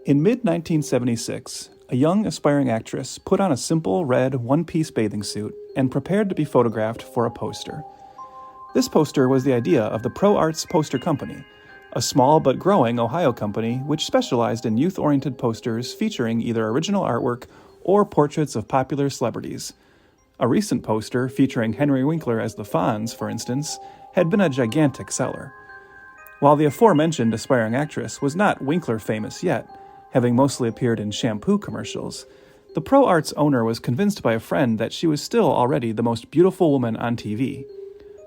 In mid-1976, a young aspiring actress put on a simple red one-piece bathing suit and prepared to be photographed for a poster. This poster was the idea of the Pro Arts Poster Company, a small but growing Ohio company which specialized in youth-oriented posters featuring either original artwork or portraits of popular celebrities. A recent poster featuring Henry Winkler as the Fonz, for instance, had been a gigantic seller. While the aforementioned aspiring actress was not Winkler famous yet, having mostly appeared in shampoo commercials, the Pro Arts owner was convinced by a friend that she was still already the most beautiful woman on TV,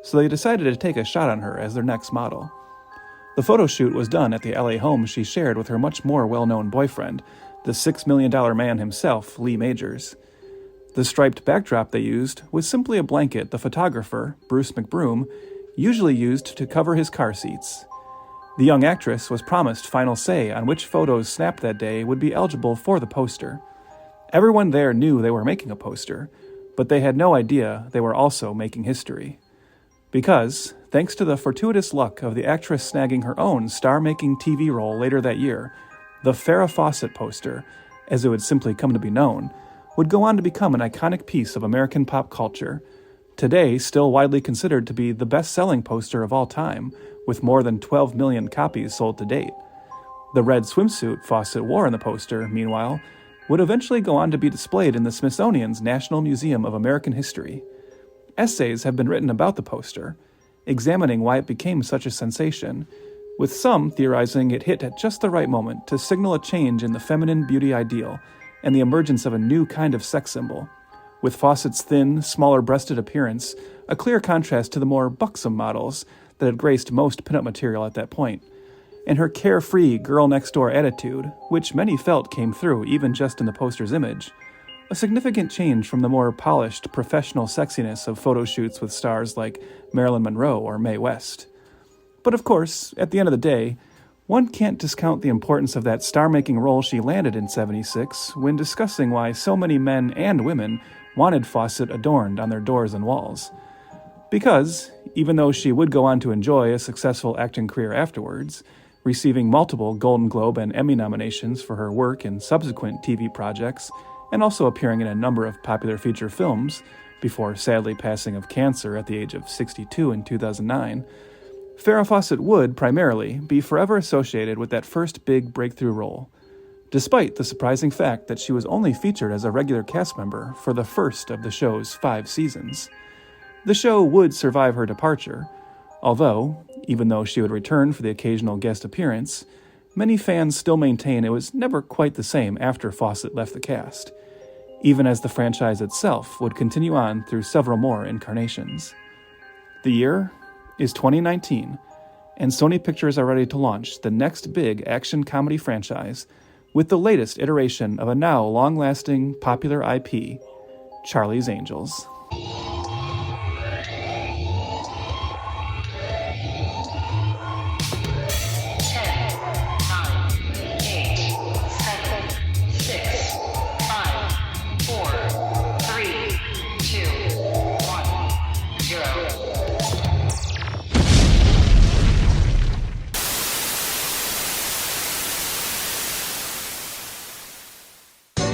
so they decided to take a shot on her as their next model. The photo shoot was done at the LA home she shared with her much more well-known boyfriend, the $6 million man himself, Lee Majors. The striped backdrop they used was simply a blanket the photographer, Bruce McBroom, usually used to cover his car seats. The young actress was promised final say on which photos snapped that day would be eligible for the poster. Everyone there knew they were making a poster, but they had no idea they were also making history. Because, thanks to the fortuitous luck of the actress snagging her own star-making TV role later that year, the Farrah Fawcett poster, as it would simply come to be known, would go on to become an iconic piece of American pop culture, today still widely considered to be the best-selling poster of all time, with more than 12 million copies sold to date. The red swimsuit Fawcett wore in the poster, meanwhile, would eventually go on to be displayed in the Smithsonian's National Museum of American History. Essays have been written about the poster, examining why it became such a sensation, with some theorizing it hit at just the right moment to signal a change in the feminine beauty ideal and the emergence of a new kind of sex symbol, with Fawcett's thin, smaller-breasted appearance a clear contrast to the more buxom models that had graced most pinup material at that point, and her carefree, girl-next-door attitude, which many felt came through even just in the poster's image, a significant change from the more polished, professional sexiness of photo shoots with stars like Marilyn Monroe or Mae West. But of course, at the end of the day, one can't discount the importance of that star-making role she landed in '76 when discussing why so many men and women wanted Fawcett adorned on their doors and walls. Because, even though she would go on to enjoy a successful acting career afterwards, receiving multiple Golden Globe and Emmy nominations for her work in subsequent TV projects, and also appearing in a number of popular feature films, before sadly passing of cancer at the age of 62 in 2009, Farrah Fawcett would, primarily, be forever associated with that first big breakthrough role, despite the surprising fact that she was only featured as a regular cast member for the first of the show's 5 seasons. The show would survive her departure, although, even though she would return for the occasional guest appearance, many fans still maintain it was never quite the same after Fawcett left the cast, even as the franchise itself would continue on through several more incarnations. The year is 2019, and Sony Pictures are ready to launch the next big action comedy franchise with the latest iteration of a now long-lasting popular IP, Charlie's Angels.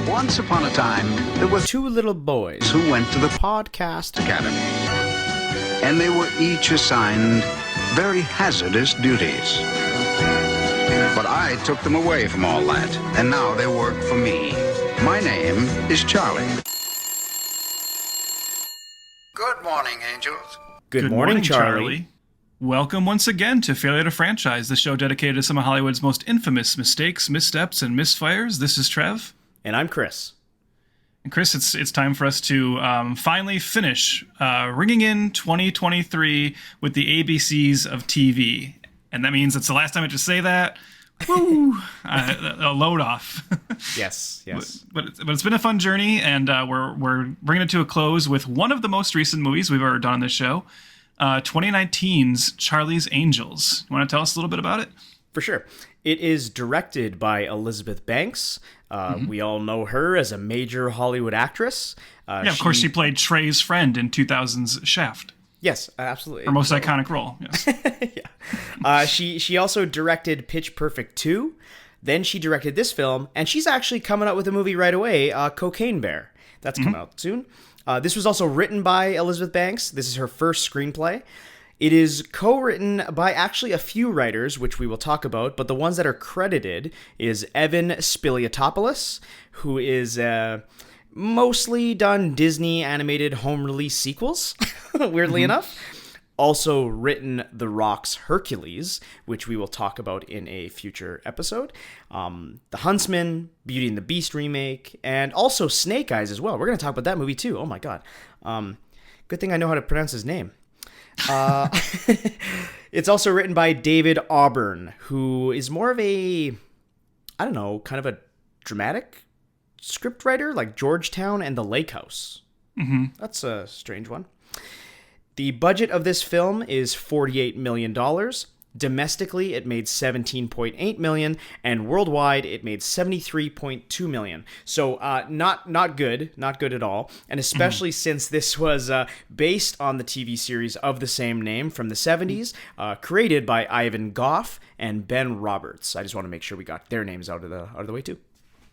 Once upon a time, there were 2 little boys who went to the Podcast Academy. And they were each assigned very hazardous duties. But I took them away from all that, and now they work for me. My name is Charlie. Good morning, angels. Good morning, Charlie. Welcome once again to Failure to Franchise, the show dedicated to some of Hollywood's most infamous mistakes, missteps, and misfires. This is Trev. And I'm Chris. And Chris, it's time for us to finally finish ringing in 2023 with the ABCs of TV. And that means it's the last time I have to say that. Woo! A load off. Yes. But it's been a fun journey, and we're bringing it to a close with one of the most recent movies we've ever done on this show, 2019's Charlie's Angels. You want to tell us a little bit about it? For sure. It is directed by Elizabeth Banks. We all know her as a major Hollywood actress. Of course, she played Trey's friend in 2000's Shaft. Yes, absolutely. Her most iconic role, yes. Yeah. She also directed Pitch Perfect 2, Then she directed this film, and she's actually coming out with a movie right away, Cocaine Bear. That's coming out soon. This was also written by Elizabeth Banks. This is her first screenplay. It is co-written by actually a few writers, which we will talk about, but the ones that are credited is Evan Spiliotopoulos, who is mostly done Disney animated home release sequels, weirdly enough. Also written The Rock's Hercules, which we will talk about in a future episode. The Huntsman, Beauty and the Beast remake, and also Snake Eyes as well. We're going to talk about that movie too. Oh my god. Good thing I know how to pronounce his name. It's also written by David Auburn, who is more of a, I don't know, kind of a dramatic script writer, like Georgetown and The Lake House. That's a strange one. The budget of this film is $48 million. Domestically, it made $17.8 million, and worldwide, it made $73.2 million. So, not good at all. And especially since this was based on the TV series of the same name from the 70s, created by Ivan Goff and Ben Roberts. I just want to make sure we got their names out of the way too.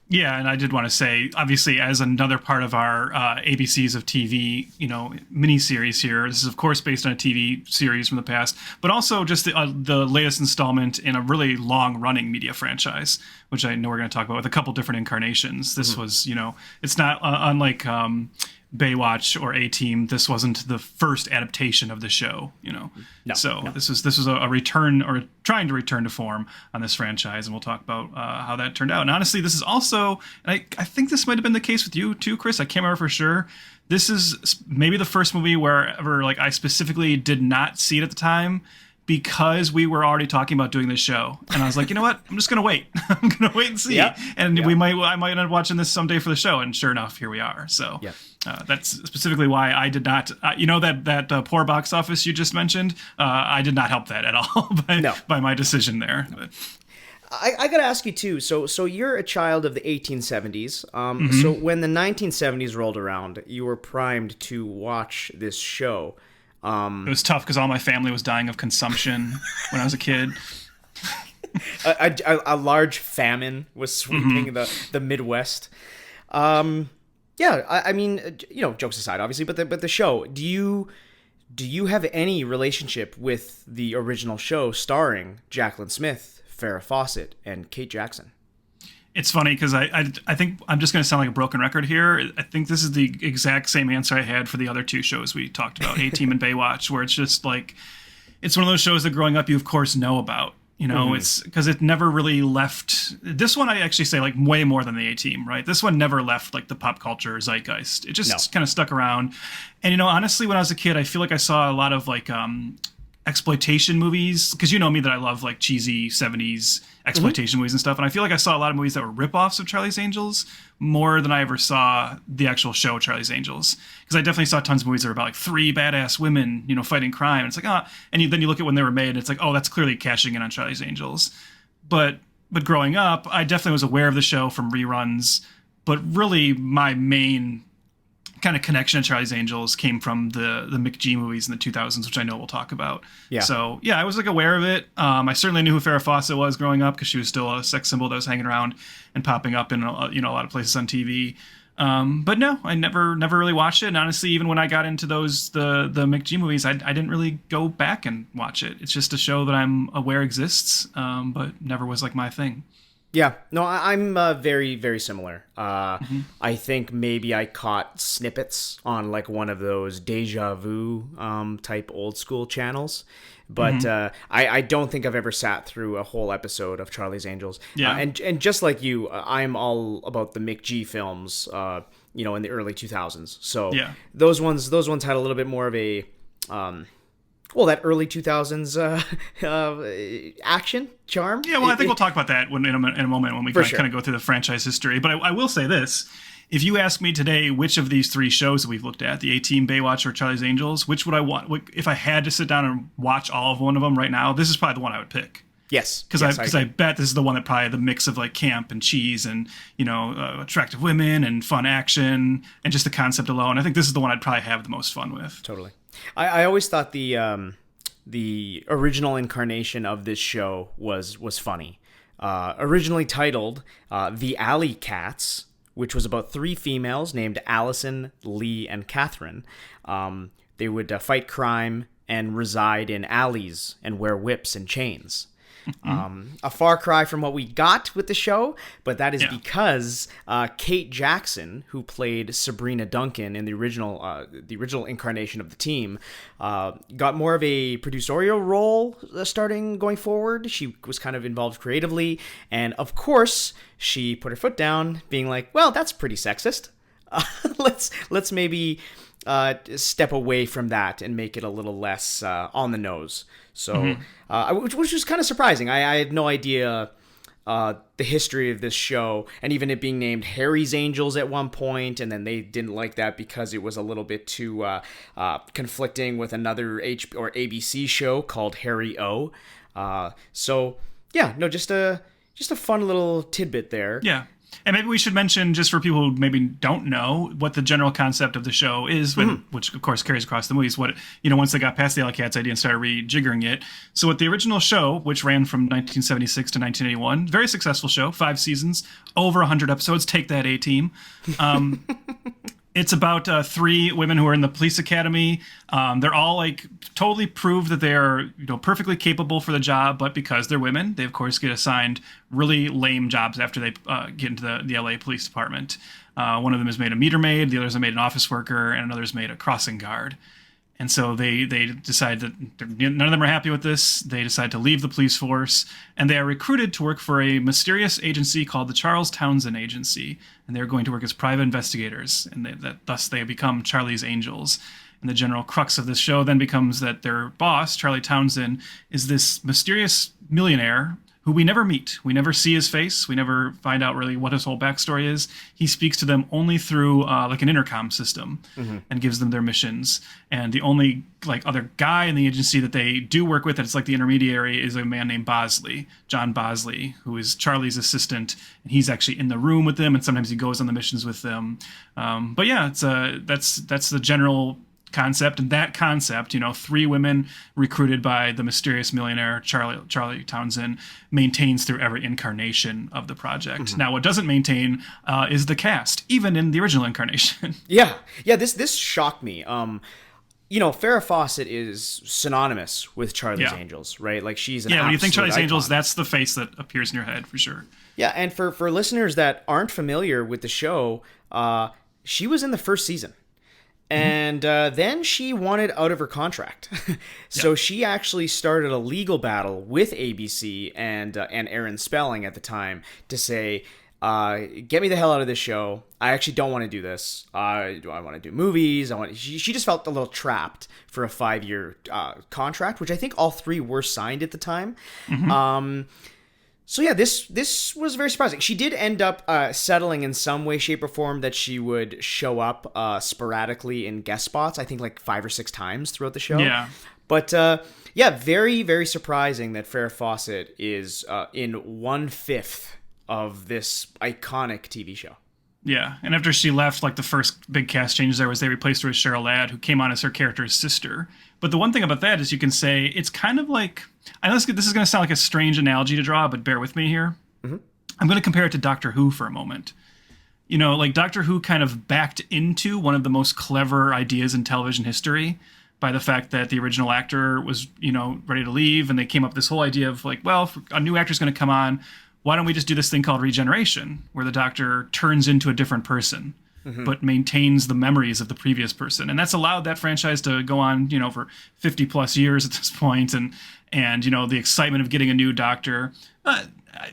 Yeah, and I did want to say, obviously, as another part of our ABCs of TV, miniseries here, this is, of course, based on a TV series from the past, but also just the latest installment in a really long-running media franchise, which I know we're going to talk about with a couple different incarnations. This was, it's not unlike Baywatch or A-Team. This wasn't the first adaptation of the show, No. This was a return, or trying to return to form on this franchise, and we'll talk about how that turned out. And honestly, this is also, and I think this might have been the case with you too, Chris. I can't remember for sure. This is maybe the first movie where ever I specifically did not see it at the time, because we were already talking about doing this show. And I was like, you know what? I'm just going to wait. I'm going to wait and see. I might end up watching this someday for the show. And sure enough, here we are. So that's specifically why I did not, that poor box office you just mentioned, I did not help that at all by my decision there. But. I got to ask you too. So you're a child of the 1870s. So when the 1970s rolled around, you were primed to watch this show. It was tough because all my family was dying of consumption when I was a kid. A large famine was sweeping the Midwest. I mean, jokes aside, obviously, but the show. Do you have any relationship with the original show starring Jaclyn Smith, Farrah Fawcett, and Kate Jackson? It's funny because I think I'm just going to sound like a broken record here. I think this is the exact same answer I had for the other two shows we talked about, A-Team and Baywatch, where it's just it's one of those shows that growing up you of course know about. It's because it never really left. This one I actually say way more than the A-Team, right? This one never left the pop culture zeitgeist. It just kind of stuck around. And honestly, when I was a kid, I feel like I saw a lot of exploitation movies, because you know me that I love cheesy 70s exploitation movies and stuff, and I feel like I saw a lot of movies that were ripoffs of Charlie's Angels more than I ever saw the actual show Charlie's Angels, because I definitely saw tons of movies that were about three badass women fighting crime, and it's and then you look at when they were made and it's that's clearly cashing in on Charlie's Angels. But growing up, I definitely was aware of the show from reruns, but really my main kind of connection to Charlie's Angels came from the McG movies in the 2000s, which I know we'll talk about. Yeah. So I was aware of it. I certainly knew who Farrah Fawcett was growing up because she was still a sex symbol that was hanging around and popping up in a lot of places on TV. But no, I never really watched it. And honestly, even when I got into the McG movies, I didn't really go back and watch it. It's just a show that I'm aware exists, but never was my thing. Yeah, no, I'm very, very similar. I think maybe I caught snippets on one of those deja vu type old school channels, but I don't think I've ever sat through a whole episode of Charlie's Angels. Yeah, and just like you, I'm all about the McG films. In the early 2000s. So those ones had a little bit more of a that early 2000s action charm. Yeah, well, I think we'll talk about that in a moment when we kind of go through the franchise history. But I will say this. If you ask me today which of these three shows that we've looked at, the A-Team, Baywatch, or Charlie's Angels, which would I want? If I had to sit down and watch all of one of them right now, this is probably the one I would pick. Yes. Because I bet this is the one that probably the mix of camp and cheese and, attractive women and fun action and just the concept alone. I think this is the one I'd probably have the most fun with. Totally. I always thought the original incarnation of this show was funny. originally titled The Alley Cats, which was about 3 females named Allison, Lee, and Catherine. They would fight crime and reside in alleys and wear whips and chains. A far cry from what we got with the show, but that is because Kate Jackson, who played Sabrina Duncan in the original incarnation of the team, got more of a producerial role starting going forward. She was kind of involved creatively, and of course, she put her foot down, being like, "Well, that's pretty sexist. Let's maybe step away from that and make it a little less on the nose." So, which was kind of surprising. I had no idea the history of this show, and even it being named Harry's Angels at one point, and then they didn't like that because it was a little bit too conflicting with another ABC show called Harry O. Just a fun little tidbit there. Yeah. And maybe we should mention, just for people who maybe don't know, what the general concept of the show is, which of course carries across the movies. Once they got past the Alley Cats idea and started rejiggering it. So with the original show, which ran from 1976 to 1981, very successful show, 5 seasons, over 100 episodes. Take that, A-Team. It's about 3 women who are in the police academy. They're all totally prove that they are perfectly capable for the job, but because they're women, they of course get assigned really lame jobs after they get into the LA Police Department. One of them is made a meter maid, the others are made an office worker, and another's made a crossing guard. And so they decide that none of them are happy with this. They decide to leave the police force, and they are recruited to work for a mysterious agency called the Charles Townsend Agency. And they're going to work as private investigators, and thus they become Charlie's Angels. And the general crux of this show then becomes that their boss, Charlie Townsend, is this mysterious millionaire who we never meet. We never see his face. We never find out really what his whole backstory is. He speaks to them only through an intercom system and gives them their missions. And the only other guy in the agency that they do work with that's like the intermediary is a man named Bosley, John Bosley, who is Charlie's assistant. And he's actually in the room with them, and sometimes he goes on the missions with them. That's the general concept, and that concept, 3 women recruited by the mysterious millionaire Charlie Townsend, maintains through every incarnation of the project. Now, what doesn't maintain is the cast, even in the original incarnation. This shocked me. Farrah Fawcett is synonymous with Charlie's Angels, right? She's an when you think Charlie's icon. Angels, that's the face that appears in your head for sure. Yeah, and for listeners that aren't familiar with the show, she was in the first season. And then she wanted out of her contract. So she actually started a legal battle with ABC and Aaron Spelling at the time to say, get me the hell out of this show. I actually don't want to do this. I want to do movies. She just felt a little trapped for a 5-year contract, which I think all 3 were signed at the time. So this was very surprising. She did end up settling in some way, shape, or form that she would show up sporadically in guest spots, I think 5 or 6 times throughout the show. Yeah. But very, very surprising that Farrah Fawcett is in 1/5 of this iconic TV show. Yeah, and after she left, the first big cast change there was they replaced her with Cheryl Ladd, who came on as her character's sister. But the one thing about that is you can say it's kind of like, I know this is going to sound like a strange analogy to draw, but bear with me here. I'm going to compare it to Doctor Who for a moment. Doctor Who kind of backed into one of the most clever ideas in television history by the fact that the original actor was, ready to leave, and they came up with this whole idea of if a new actor's going to come on, why don't we just do this thing called regeneration, where the Doctor turns into a different person, but maintains the memories of the previous person. And that's allowed that franchise to go on, for 50 plus years at this point. And the excitement of getting a new Doctor.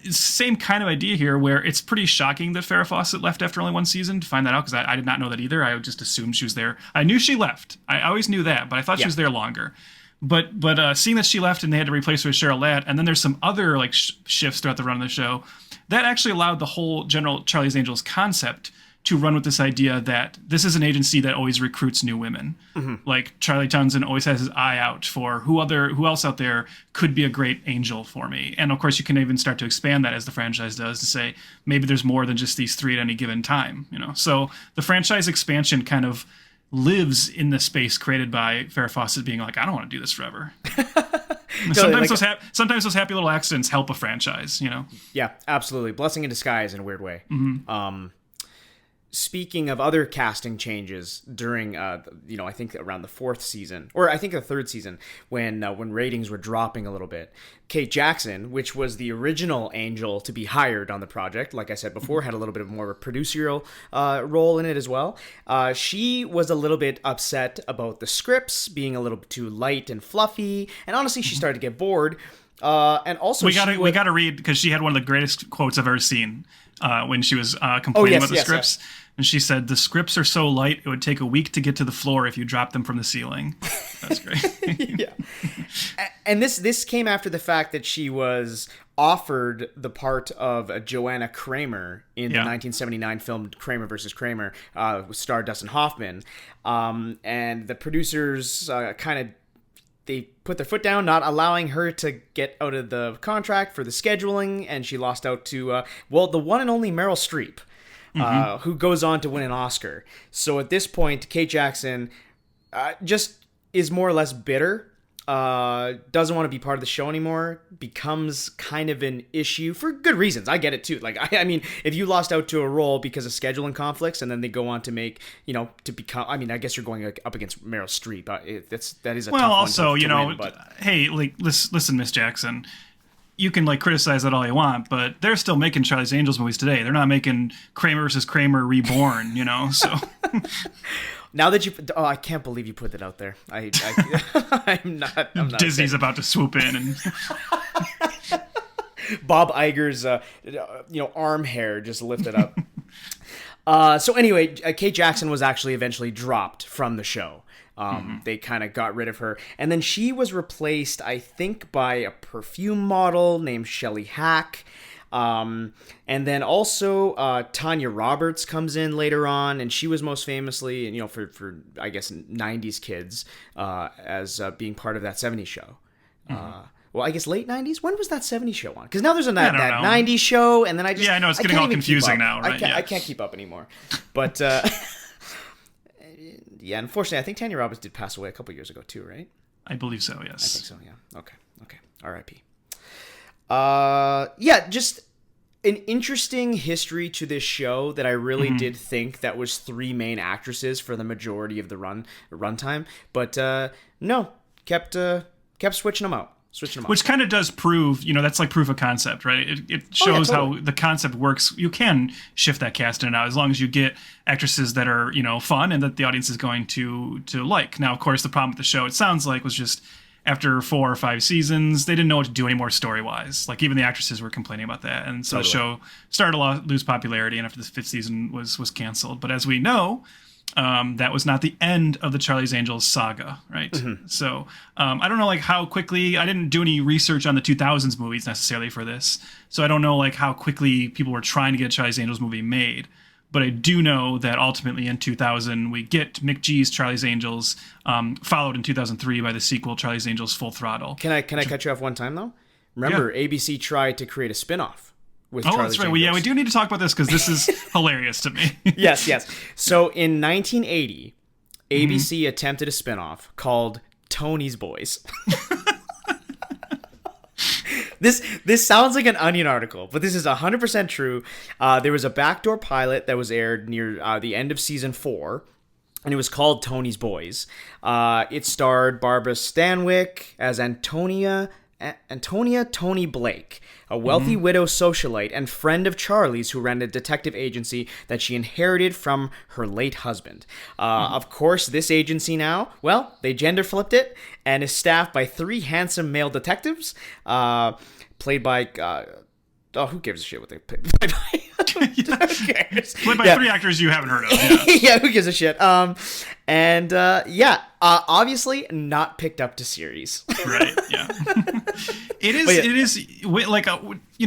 Same kind of idea here, where it's pretty shocking that Farrah Fawcett left after only 1 season, to find that out, because I did not know that either. I just assumed she was there. I knew she left. I always knew that, but I thought she was there longer. But seeing that she left and they had to replace her with Cheryl Ladd, and then there's some other shifts throughout the run of the show, that actually allowed the whole general Charlie's Angels concept to run with this idea that this is an agency that always recruits new women. Charlie Townsend always has his eye out for who else out there could be a great angel for me. And of course, you can even start to expand that as the franchise does, to say maybe there's more than just these 3 at any given time. So the franchise expansion kind of lives in the space created by Farrah Fawcett being I don't want to do this forever. Sometimes those happy little accidents help a franchise, Yeah, absolutely. Blessing in disguise in a weird way. Speaking of other casting changes during, I think around the fourth season, or I think the third season, when ratings were dropping a little bit, Kate Jackson, which was the original Angel to be hired on the project, like I said before, had a little bit of more of a producerial role in it as well. She was a little bit upset about the scripts being a little bit too light and fluffy, and honestly, she started to get bored. And also, we got to read, because she had one of the greatest quotes I've ever seen when she was complaining about the scripts. Yes. And she said, "The scripts are so light, it would take a week to get to the floor if you dropped them from the ceiling." That's great. Yeah. And this came after the fact that she was offered the part of Joanna Kramer in the 1979 film Kramer versus Kramer, with star Dustin Hoffman. And the producers they put their foot down, not allowing her to get out of the contract for the scheduling, and she lost out to, the one and only Meryl Streep. Who goes on to win an Oscar. So at this point, Kate Jackson just is more or less bitter, doesn't want to be part of the show anymore, becomes kind of an issue for good reasons. I get it too. Like, I mean, if you lost out to a role because of scheduling conflicts and then they go on to make, to become, I mean, I guess you're going up against Meryl Streep. That is a tough one also, to win, but... hey, like, listen, Miss Jackson, you can criticize that all you want, but they're still making Charlie's Angels movies today. They're not making Kramer versus Kramer Reborn, so. Now that I can't believe you put that out there. I'm not. Disney's about to swoop in and. Bob Iger's, arm hair just lifted up. So anyway, Kate Jackson was actually eventually dropped from the show. They kind of got rid of her. And then she was replaced, I think, by a perfume model named Shelley Hack. And then also Tanya Roberts comes in later on, and she was most famously, for I guess, 90s kids as being part of that 70s show. Well, I guess late 90s? When was that 70s show on? Because now there's that 90s show, and then I just... Yeah, I know, it's getting all confusing now, right? I can't keep up anymore. But... Yeah, unfortunately, I think Tanya Roberts did pass away a couple years ago too, right? I believe so, yes. I think so, yeah. Okay. R.I.P. Yeah, just an interesting history to this show that I really did think that was three main actresses for the majority of the runtime. But no, kept switching them out. Which kind of does prove, that's like proof of concept, right? It shows how the concept works. You can shift that cast in and out as long as you get actresses that are, fun and that the audience is going to like. Now, of course, the problem with the show, it sounds like, was just after 4 or 5 seasons, they didn't know what to do anymore story-wise. Like, even the actresses were complaining about that. And so the show started to lose popularity, and after the 5th season was canceled. But as we know... that was not the end of the Charlie's Angels saga, right? So I don't know how quickly, I didn't do any research on the 2000s movies necessarily for this, so I don't know how quickly people were trying to get a Charlie's Angels movie made, but I do know that ultimately in 2000 we get McGee's Charlie's Angels, followed in 2003 by the sequel Charlie's Angels Full Throttle. Can I cut you off one time though? Remember, ABC tried to create a spin-off. That's right. Well, we do need to talk about this because this is hilarious to me. Yes. So in 1980, ABC attempted a spinoff called Tony's Boys. This sounds like an Onion article, but this is 100% true. There was a backdoor pilot that was aired near the end of season 4, and it was called Tony's Boys. It starred Barbara Stanwyck as Antonia Tony Blake, a wealthy widow socialite and friend of Charlie's who ran a detective agency that she inherited from her late husband. Of course, this agency now, they gender flipped it and is staffed by 3 handsome male detectives, played by... who gives a shit what they play by? Who cares? Played by 3 actors you haven't heard of. Yeah. Yeah, who gives a shit? Obviously not picked up to series. Right, yeah. It is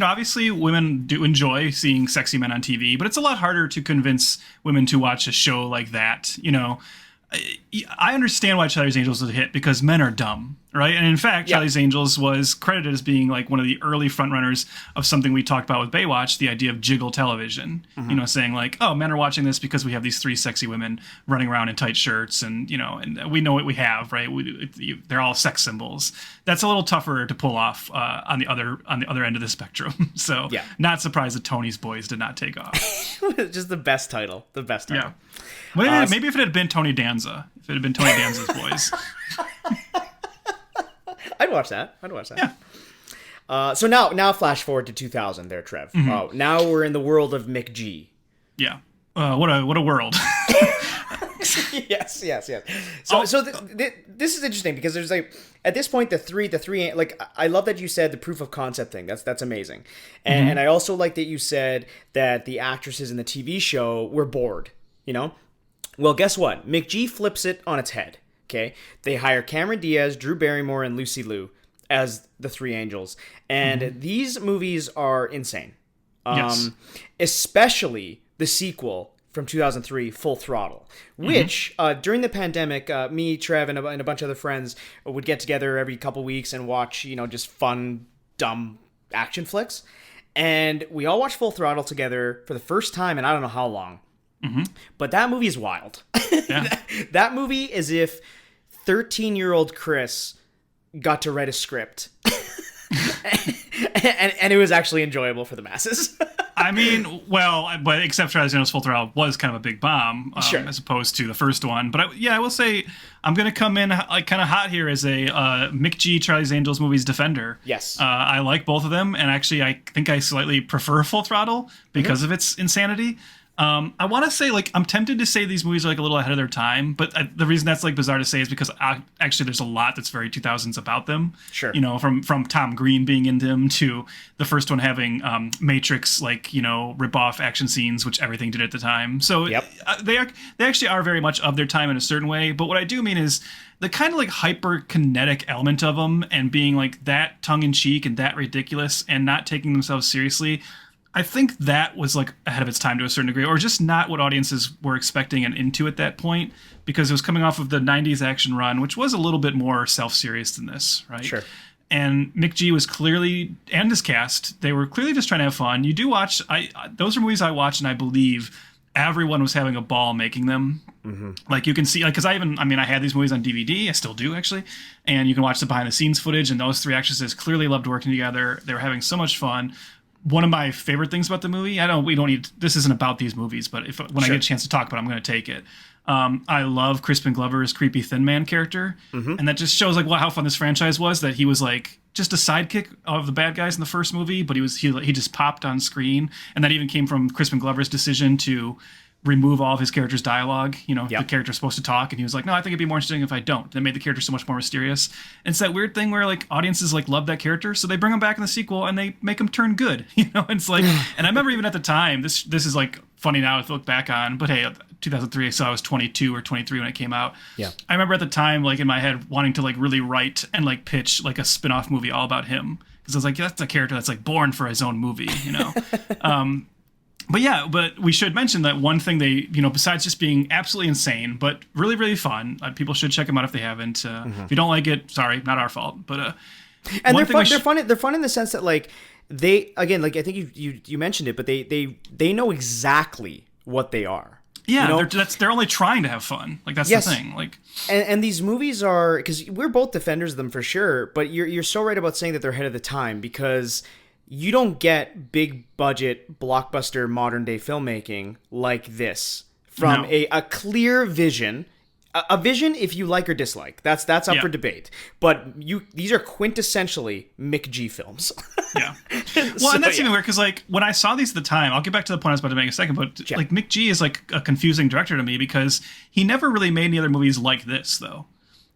obviously women do enjoy seeing sexy men on TV, but it's a lot harder to convince women to watch a show like that, I understand why Charlie's Angels is a hit because men are dumb, right? And in fact, Charlie's Angels was credited as being like one of the early frontrunners of something we talked about with Baywatch, the idea of jiggle television. You know, saying like, oh, men are watching this because we have these 3 sexy women running around in tight shirts, and you know, and we know what we have, right? They're all sex symbols. That's a little tougher to pull off on the other end of the spectrum. So, not surprised that Tony's Boys did not take off. Just the best title. The best title. Yeah. Well, maybe if it had been Tony Danza, if it had been Tony Danza's Boys. I'd watch that. Yeah. So now flash forward to 2000 there, Trev. Now we're in the world of McG. Yeah. What a world. yes. So this is interesting because there's like, at this point, the three, like, I love that you said the proof of concept thing. That's amazing. And I also like that you said that the actresses in the TV show were bored, you know? Well, guess what? McG flips it on its head. Okay, they hire Cameron Diaz, Drew Barrymore, and Lucy Liu as the 3 angels, and these movies are insane. Especially the sequel from 2003, Full Throttle, which during the pandemic, me, Trev, and a bunch of other friends would get together every couple weeks and watch, you know, just fun, dumb action flicks, and we all watched Full Throttle together for the first time in I don't know how long. But that movie is wild. That movie is if 13-year-old Chris got to write a script. and it was actually enjoyable for the masses. I mean, well, but except Charlie's Angels Full Throttle was kind of a big bomb as opposed to the first one. But I will say I'm going to come in like kind of hot here as a McG Charlie's Angels movies defender. Yes. I like both of them. And actually, I think I slightly prefer Full Throttle because of its insanity. I want to say, like, I'm tempted to say these movies are like a little ahead of their time, but the reason that's like bizarre to say is because actually there's a lot that's very 2000s about them. Sure. You know, from Tom Green being into them to the first one having Matrix, like, you know, rip-off action scenes, which everything did at the time. So they actually are very much of their time in a certain way. But what I do mean is the kind of like hyper-kinetic element of them and being like that tongue-in-cheek and that ridiculous and not taking themselves seriously, I think that was like ahead of its time to a certain degree, or just not what audiences were expecting and into at that point, because it was coming off of the 90s action run, which was a little bit more self-serious than this, right? Sure. And McG was clearly, and his cast, they were clearly just trying to have fun. You do watch, those are movies I watched, and I believe everyone was having a ball making them. Like you can see, like, because I had these movies on DVD, I still do actually, and you can watch the behind the scenes footage, and those 3 actresses clearly loved working together. They were having so much fun. One of my favorite things about the movie, this isn't about these movies, but when I get a chance to talk about it, I'm going to take it. I love Crispin Glover's creepy Thin Man character. And that just shows like how fun this franchise was, that he was like just a sidekick of the bad guys in the first movie, but he just popped on screen. And that even came from Crispin Glover's decision to remove all of his character's dialogue. You know, the character's supposed to talk, and he was like, no, I think it'd be more interesting if I don't. That made the character so much more mysterious. And it's that weird thing where like audiences like love that character, so they bring him back in the sequel and they make him turn good. You know, it's like, and I remember even at the time, this is like funny now to look back on, but hey, 2003, so I was 22 or 23 when it came out. Yeah, I remember at the time, like in my head, wanting to like really write and like pitch like a spin-off movie all about him, because I was like, that's a character that's like born for his own movie, you know. But we should mention that one thing they, you know, besides just being absolutely insane, but really, really fun, people should check them out if they haven't. If you don't like it, sorry, not our fault. But and they're fun. They're fun in the sense that like they, again, like I think you mentioned it, but they know exactly what they are. Yeah, you know? they're only trying to have fun. Like that's the thing. Like, and these movies are, because we're both defenders of them for sure. But you're so right about saying that they're ahead of the time, because you don't get big budget blockbuster modern day filmmaking like this from a clear vision. A vision, if you like or dislike, that's up for debate. But these are quintessentially McG films. Yeah. Well, and that's even weird, because like when I saw these at the time, I'll get back to the point I was about to make in a second, but like McG is like a confusing director to me, because he never really made any other movies like this, though.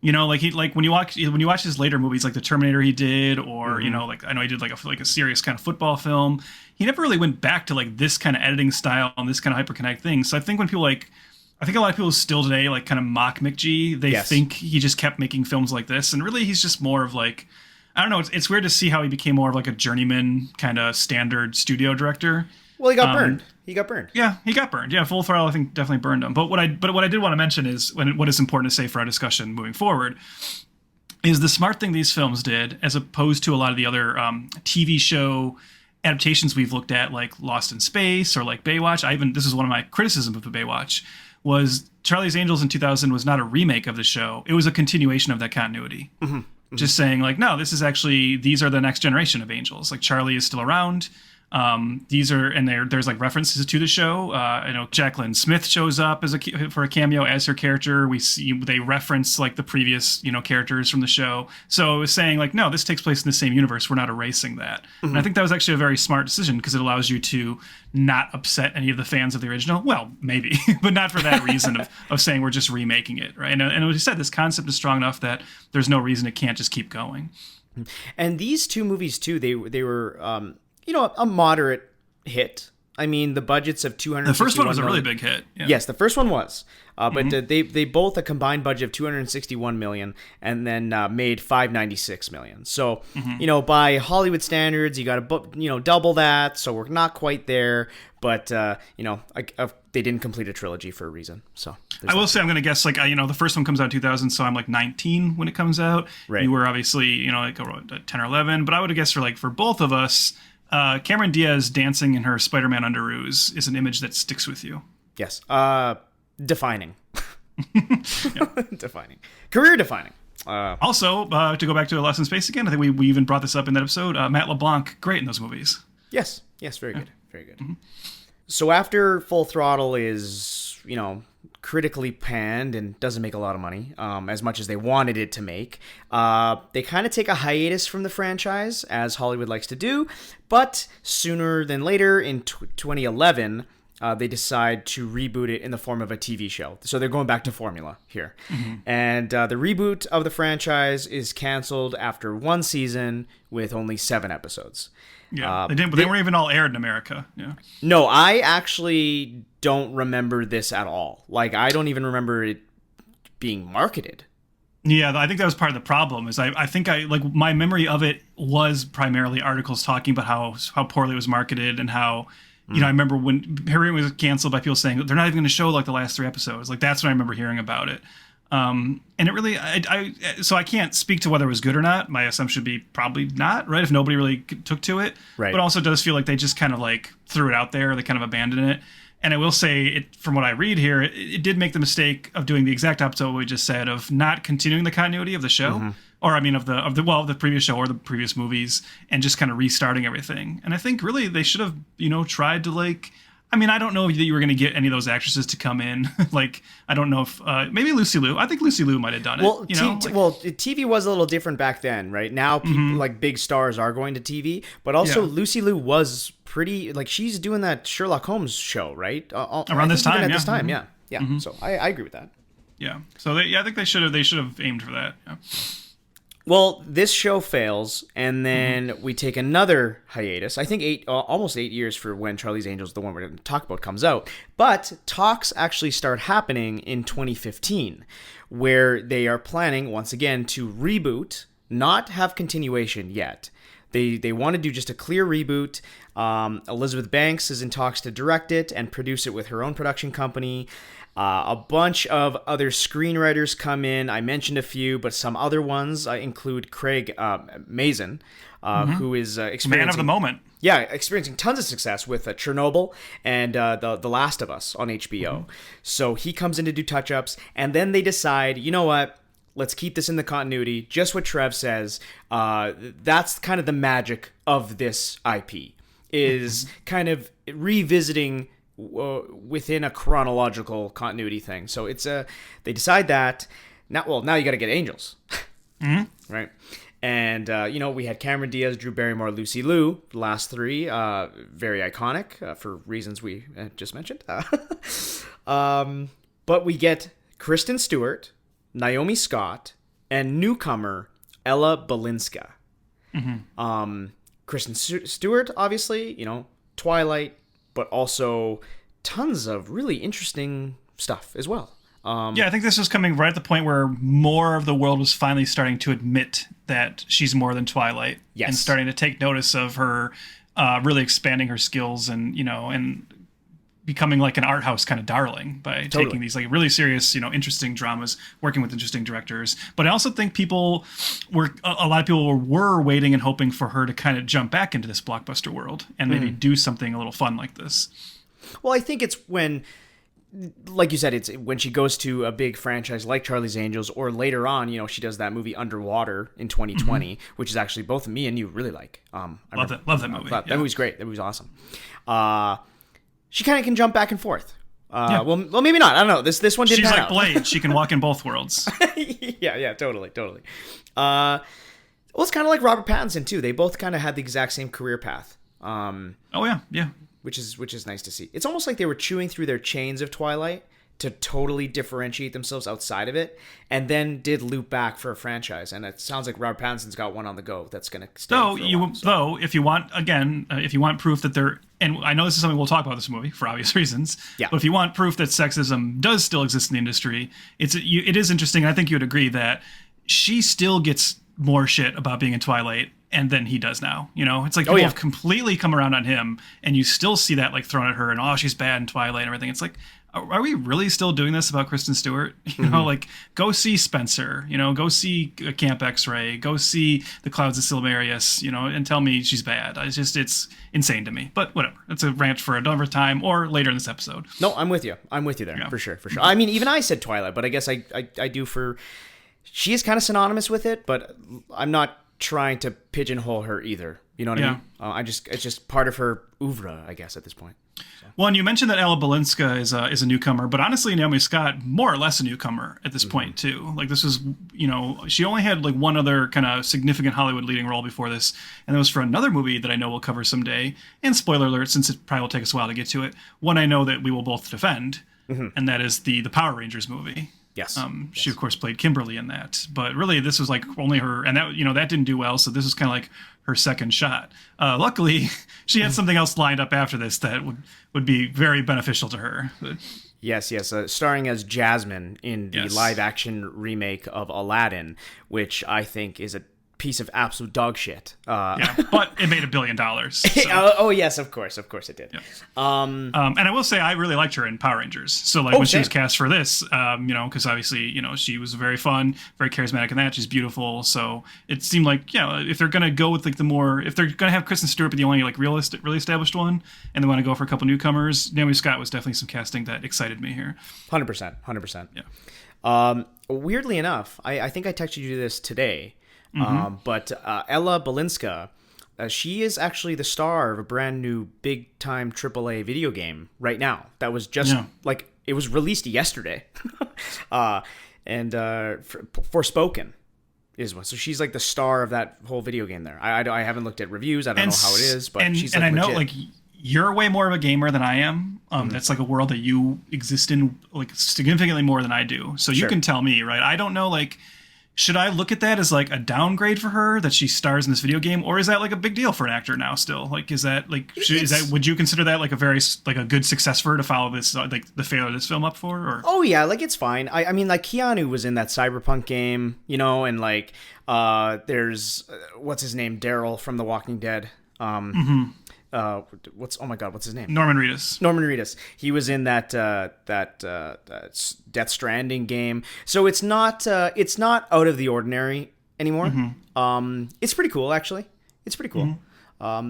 You know, like when you watch his later movies, like the Terminator he did, or you know, like I know he did like a serious kind of football film. He never really went back to like this kind of editing style and this kind of hyperconnect thing. So I think when people I think a lot of people still today like kind of mock McG. They think he just kept making films like this, and really he's just more of like, I don't know. It's weird to see how he became more of like a journeyman kind of standard studio director. Well, he got burned. Yeah, he got burned. Yeah, Full Throttle I think definitely burned him. But what I did want to mention is what is important to say for our discussion moving forward. is the smart thing these films did, as opposed to a lot of the other TV show adaptations we've looked at, like Lost in Space or like Baywatch. This is one of my criticisms of the Baywatch, was Charlie's Angels in 2000 was not a remake of the show. It was a continuation of that continuity. Just saying, like, no, this is actually, these are the next generation of angels. Like, Charlie is still around. These are, and there's like references to the show. I know Jacqueline Smith shows up for a cameo as her character. We see they reference like the previous, characters from the show. So it was saying like, no, this takes place in the same universe. We're not erasing that. And I think that was actually a very smart decision, because it allows you to not upset any of the fans of the original. Well, maybe, but not for that reason of saying we're just remaking it, right? And as you said, this concept is strong enough that there's no reason it can't just keep going. And these two movies too, they were a moderate hit. I mean, the budgets of 261 The first one was a million. really big hit. Yeah. Yes, the first one was. But they both a combined budget of 261 million, and then made 596 million. So, by Hollywood standards, you got to double that. So we're not quite there, but they didn't complete a trilogy for a reason. So I will say, I'm going to guess, like, the first one comes out in 2000, so I'm like 19 when it comes out. Right. You were obviously, like 10 or 11, but I would have guessed for both of us, Cameron Diaz dancing in her Spider-Man underoos is an image that sticks with you. Yes. Defining. Defining. Career defining. Also, to go back to Lost in Space again, I think we even brought this up in that episode. Matt LeBlanc, great in those movies. Yes, very good. Very good. So after Full Throttle is, critically panned and doesn't make a lot of money, as much as they wanted it to make, they kind of take a hiatus from the franchise, as Hollywood likes to do, but sooner than later, in 2011, they decide to reboot it in the form of a TV show. So they're going back to formula here. And the reboot of the franchise is canceled after one season with only 7 episodes. Yeah, they weren't even all aired in America. Yeah. No, I actually don't remember this at all. Like, I don't even remember it being marketed. Yeah, I think that was part of the problem. Is I think my memory of it was primarily articles talking about how poorly it was marketed, and how I remember when Harry was canceled by people saying they're not even going to show like the last 3 episodes. Like, that's when I remember hearing about it. And it really, so I can't speak to whether it was good or not. My assumption would be probably not, right? If nobody really took to it. Right. But also it does feel like they just kind of like threw it out there. They kind of abandoned it. And I will say, from what I read here, it did make the mistake of doing the exact opposite of what we just said, of not continuing the continuity of the show, or I mean of the previous show or the previous movies, and just kind of restarting everything. And I think really they should have tried to like. I mean, I don't know that you were going to get any of those actresses to come in. Like, I don't know if maybe Lucy Liu. I think Lucy Liu might have done it. Well, TV was a little different back then, right? Now, people like big stars are going to TV, but also Lucy Liu was pretty like she's doing that Sherlock Holmes show, right? Around this time, this time, yeah. So I agree with that. Yeah. So I think they should have aimed for that. Yeah. Well, this show fails, and then we take another hiatus. I think almost 8 years for when Charlie's Angels, the one we're going to talk about, comes out. But talks actually start happening in 2015, where they are planning, once again, to reboot, not have continuation yet. They want to do just a clear reboot. Elizabeth Banks is in talks to direct it and produce it with her own production company. A bunch of other screenwriters come in. I mentioned a few, but some other ones include Craig Mazin, who is experiencing... Man of the moment. Yeah, experiencing tons of success with Chernobyl and the Last of Us on HBO. So he comes in to do touch-ups, and then they decide, you know what? Let's keep this in the continuity. Just what Trev says. That's kind of the magic of this IP, is kind of revisiting within a chronological continuity thing. So it's they decide that now you got to get angels, right? And we had Cameron Diaz, Drew Barrymore, Lucy Liu, the last 3, very iconic for reasons we just mentioned. But we get Kristen Stewart, Naomi Scott, and newcomer Ella Balinska. Kristen Stewart, obviously, Twilight, but also tons of really interesting stuff as well. I think this was coming right at the point where more of the world was finally starting to admit that she's more than Twilight. Yes. And starting to take notice of her really expanding her skills and becoming like an art house kind of darling by taking these like really serious, interesting dramas, working with interesting directors. But I also think a lot of people were waiting and hoping for her to kind of jump back into this blockbuster world and maybe do something a little fun like this. Well, I think it's when, like you said, it's when she goes to a big franchise like Charlie's Angels, or later on, she does that movie Underwater in 2020, which is actually both me and you really like. Love that movie. That movie's great. That movie's awesome. She kind of can jump back and forth. Well, maybe not. I don't know. This one didn't. She's pan like out. Blade. She can walk in both worlds. Yeah, totally. Well, it's kind of like Robert Pattinson too. They both kind of had the exact same career path. Yeah. Which is nice to see. It's almost like they were chewing through their chains of Twilight to totally differentiate themselves outside of it, and then did loop back for a franchise. And it sounds like Robert Pattinson's got one on the go that's going to stay. Though, if you want proof that they're, and I know this is something we'll talk about this movie for obvious reasons. Yeah. But if you want proof that sexism does still exist in the industry, it is interesting. And I think you would agree that she still gets more shit about being in Twilight and then he does now. It's like people have completely come around on him, and you still see that like thrown at her, and she's bad in Twilight and everything. It's like, are we really still doing this about Kristen Stewart? Like, go see Spencer, go see Camp X-Ray, go see The Clouds of Silmarius, and tell me she's bad. It's insane to me. But whatever. It's a rant for another time or later in this episode. No, I'm with you. There, for sure. I mean, even I said Twilight, but I guess I do for... She is kind of synonymous with it, but I'm not trying to pigeonhole her either. You know what I mean? It's just part of her oeuvre, I guess, at this point. So. Well, and you mentioned that Ella Balinska is a newcomer, but honestly, Naomi Scott, more or less a newcomer at this point, too. Like, this was, she only had like one other kind of significant Hollywood leading role before this, and that was for another movie that I know we'll cover someday. And spoiler alert, since it probably will take us a while to get to it, one I know that we will both defend, and that is the Power Rangers movie. Yes. She of course played Kimberly in that, but really this was like only her, and that that didn't do well. So this was kind of like her second shot. Luckily, she had something else lined up after this that would be very beneficial to her. But, Yes. Starring as Jasmine in the live-action remake of Aladdin, which I think is a piece of absolute dog shit. But it made $1 billion. So. Oh yes, of course it did. Yeah. And I will say I really liked her in Power Rangers. So like when she was cast for this, because obviously she was very fun, very charismatic in that. She's beautiful. So it seemed like if they're gonna go with like if they're gonna have Kristen Stewart be the only like really established one, and they want to go for a couple newcomers, Naomi Scott was definitely some casting that excited me here. 100%. Yeah. Weirdly enough, I think I texted you this today. But Ella Balinska, she is actually the star of a brand new big time AAA video game right now. That was just it was released yesterday. And Forspoken is one. So she's like the star of that whole video game there. I haven't looked at reviews. I don't know how it is, but she's like, and I know legit. like you're way more of a gamer than I am. That's like a world that you exist in like significantly more than I do. So you can tell me, right? I don't know, like, should I look at that as like a downgrade for her that she stars in this video game, or is that like a big deal for an actor now still? Like, is that like, would you consider that like a good success for her to follow this, like the failure of this film up for? Or? Oh yeah, like it's fine. I mean, like Keanu was in that Cyberpunk game, and like, there's, what's his name? Daryl from The Walking Dead. What's his name? Norman Reedus. He was in that Death Stranding game. So it's not out of the ordinary anymore. It's pretty cool, actually. It's pretty cool.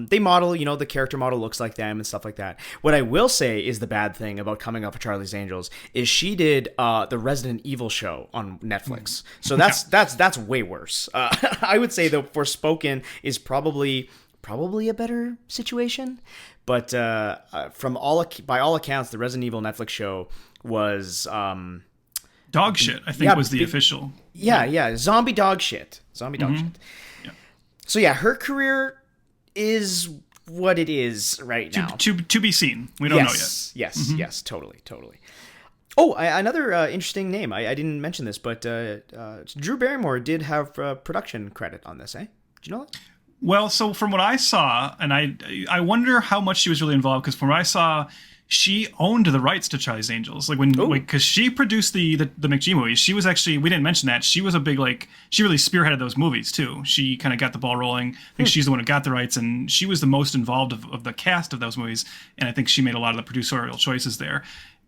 They model, the character model looks like them and stuff like that. What I will say is the bad thing about coming off of Charlie's Angels is she did the Resident Evil show on Netflix. So that's way worse. I would say though Forspoken is probably a better situation, but by all accounts, the Resident Evil Netflix show was dog shit. I think was the official. Yeah, zombie dog shit. Yeah. So yeah, her career is what it is right now. To be seen. We don't know yet. Yes, totally. Oh, another interesting name. I didn't mention this, but Drew Barrymore did have production credit on this. Did you know that? Well, so from what I saw, and I wonder how much she was really involved, because from what I saw, she owned the rights to Charlie's Angels. Because she produced the McG movies. She was actually, we didn't mention that, she was a big, she really spearheaded those movies too. She kind of got the ball rolling. I think she's the one who got the rights, and she was the most involved of the cast of those movies, and I think she made a lot of the producerial choices there.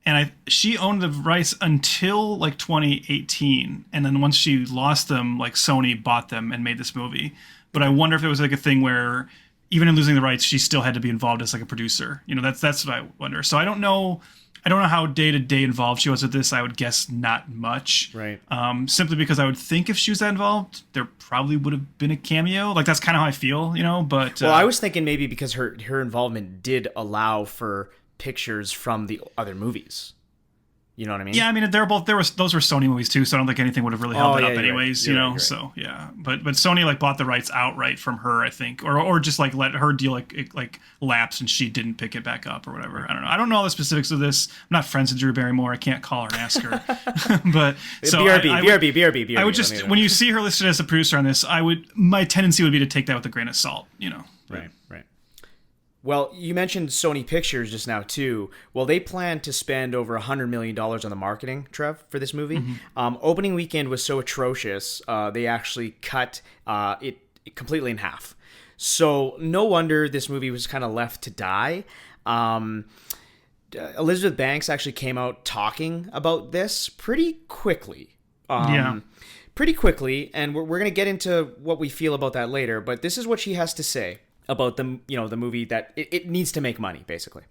And she owned the rights until 2018, and then once she lost them, Sony bought them and made this movie. But I wonder if it was a thing where even in losing the rights, she still had to be involved as a producer. That's what I wonder. So I don't know how day-to-day involved she was with this. I would guess not much. Right. Simply because I would think if she was that involved, there probably would have been a cameo. That's kind of how I feel, but... Well, I was thinking maybe because her involvement did allow for pictures from the other movies. You know what I mean? Yeah, I mean, those were Sony movies too, so I don't think anything would have really held it up anyways, You're right. So yeah, but Sony bought the rights outright from her, I think, or just let her deal lapse and she didn't pick it back up or whatever. I don't know. I don't know all the specifics of this. I'm not friends with Drew Barrymore. I can't call her and ask her. But so BRB. I would just, when you see her listed as a producer on this, my tendency would be to take that with a grain of salt. Right. Well, you mentioned Sony Pictures just now, too. Well, they plan to spend over $100 million on the marketing, Trev, for this movie. Mm-hmm. Opening weekend was so atrocious, they actually cut it completely in half. So no wonder this movie was kind of left to die. Elizabeth Banks actually came out talking about this pretty quickly. Pretty quickly, and we're going to get into what we feel about that later, but this is what she has to say about the movie, that it needs to make money, basically.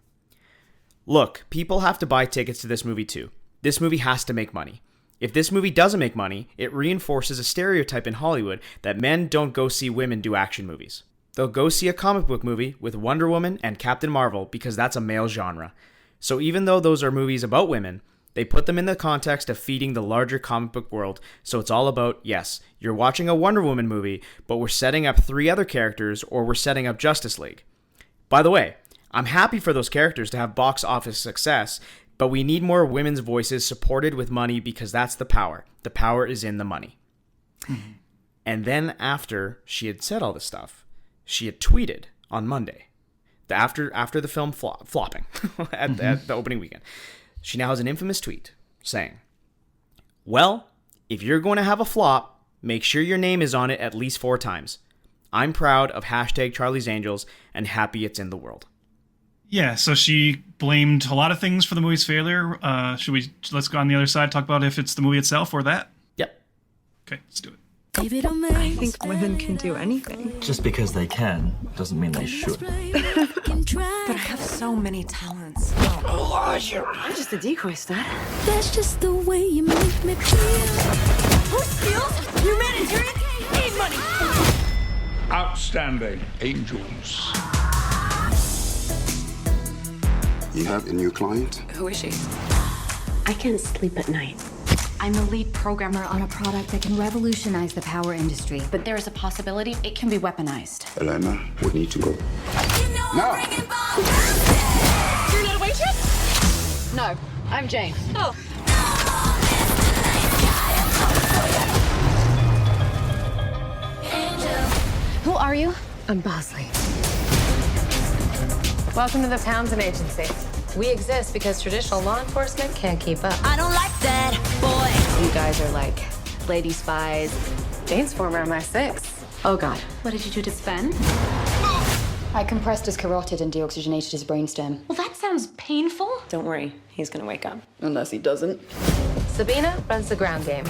Look, people have to buy tickets to this movie too. This movie has to make money. If this movie doesn't make money, it reinforces a stereotype in Hollywood that men don't go see women do action movies. They'll go see a comic book movie with Wonder Woman and Captain Marvel because that's a male genre. So even though those are movies about women, they put them in the context of feeding the larger comic book world, so it's all about, yes, you're watching a Wonder Woman movie, but we're setting up 3 other characters, or we're setting up Justice League. By the way, I'm happy for those characters to have box office success, but we need more women's voices supported with money because that's the power. The power is in the money. Mm-hmm. And then after she had said all this stuff, she had tweeted on Monday, after the film flopping at the opening weekend. She now has an infamous tweet saying, well, if you're going to have a flop, make sure your name is on it at least 4 times. I'm proud of #Charlie's Angels and happy it's in the world. Yeah, so she blamed a lot of things for the movie's failure. Let's go on the other side, talk about if it's the movie itself or that? Yep. Okay, let's do it. I think women can do anything. Just because they can doesn't mean they should. But I have so many talents. I'm just a decoy stud. That's just the way you make me feel. Who steals humanitarian aid money? Outstanding angels. You have a new client? Who is she? I can't sleep at night. I'm the lead programmer on a product that can revolutionize the power industry, but there is a possibility it can be weaponized. Elena, we need to go. No! You're not a waitress? No, I'm Jane. Oh. Who are you? I'm Bosley. Welcome to the Townsend Agency. We exist because traditional law enforcement can't keep up. I don't like that, boy. You guys are like lady spies. Jane's former MI6. Oh, God. What did you do to Sven? I compressed his carotid and deoxygenated his brainstem. Well, that sounds painful. Don't worry, he's gonna wake up. Unless he doesn't. Sabina runs the ground game.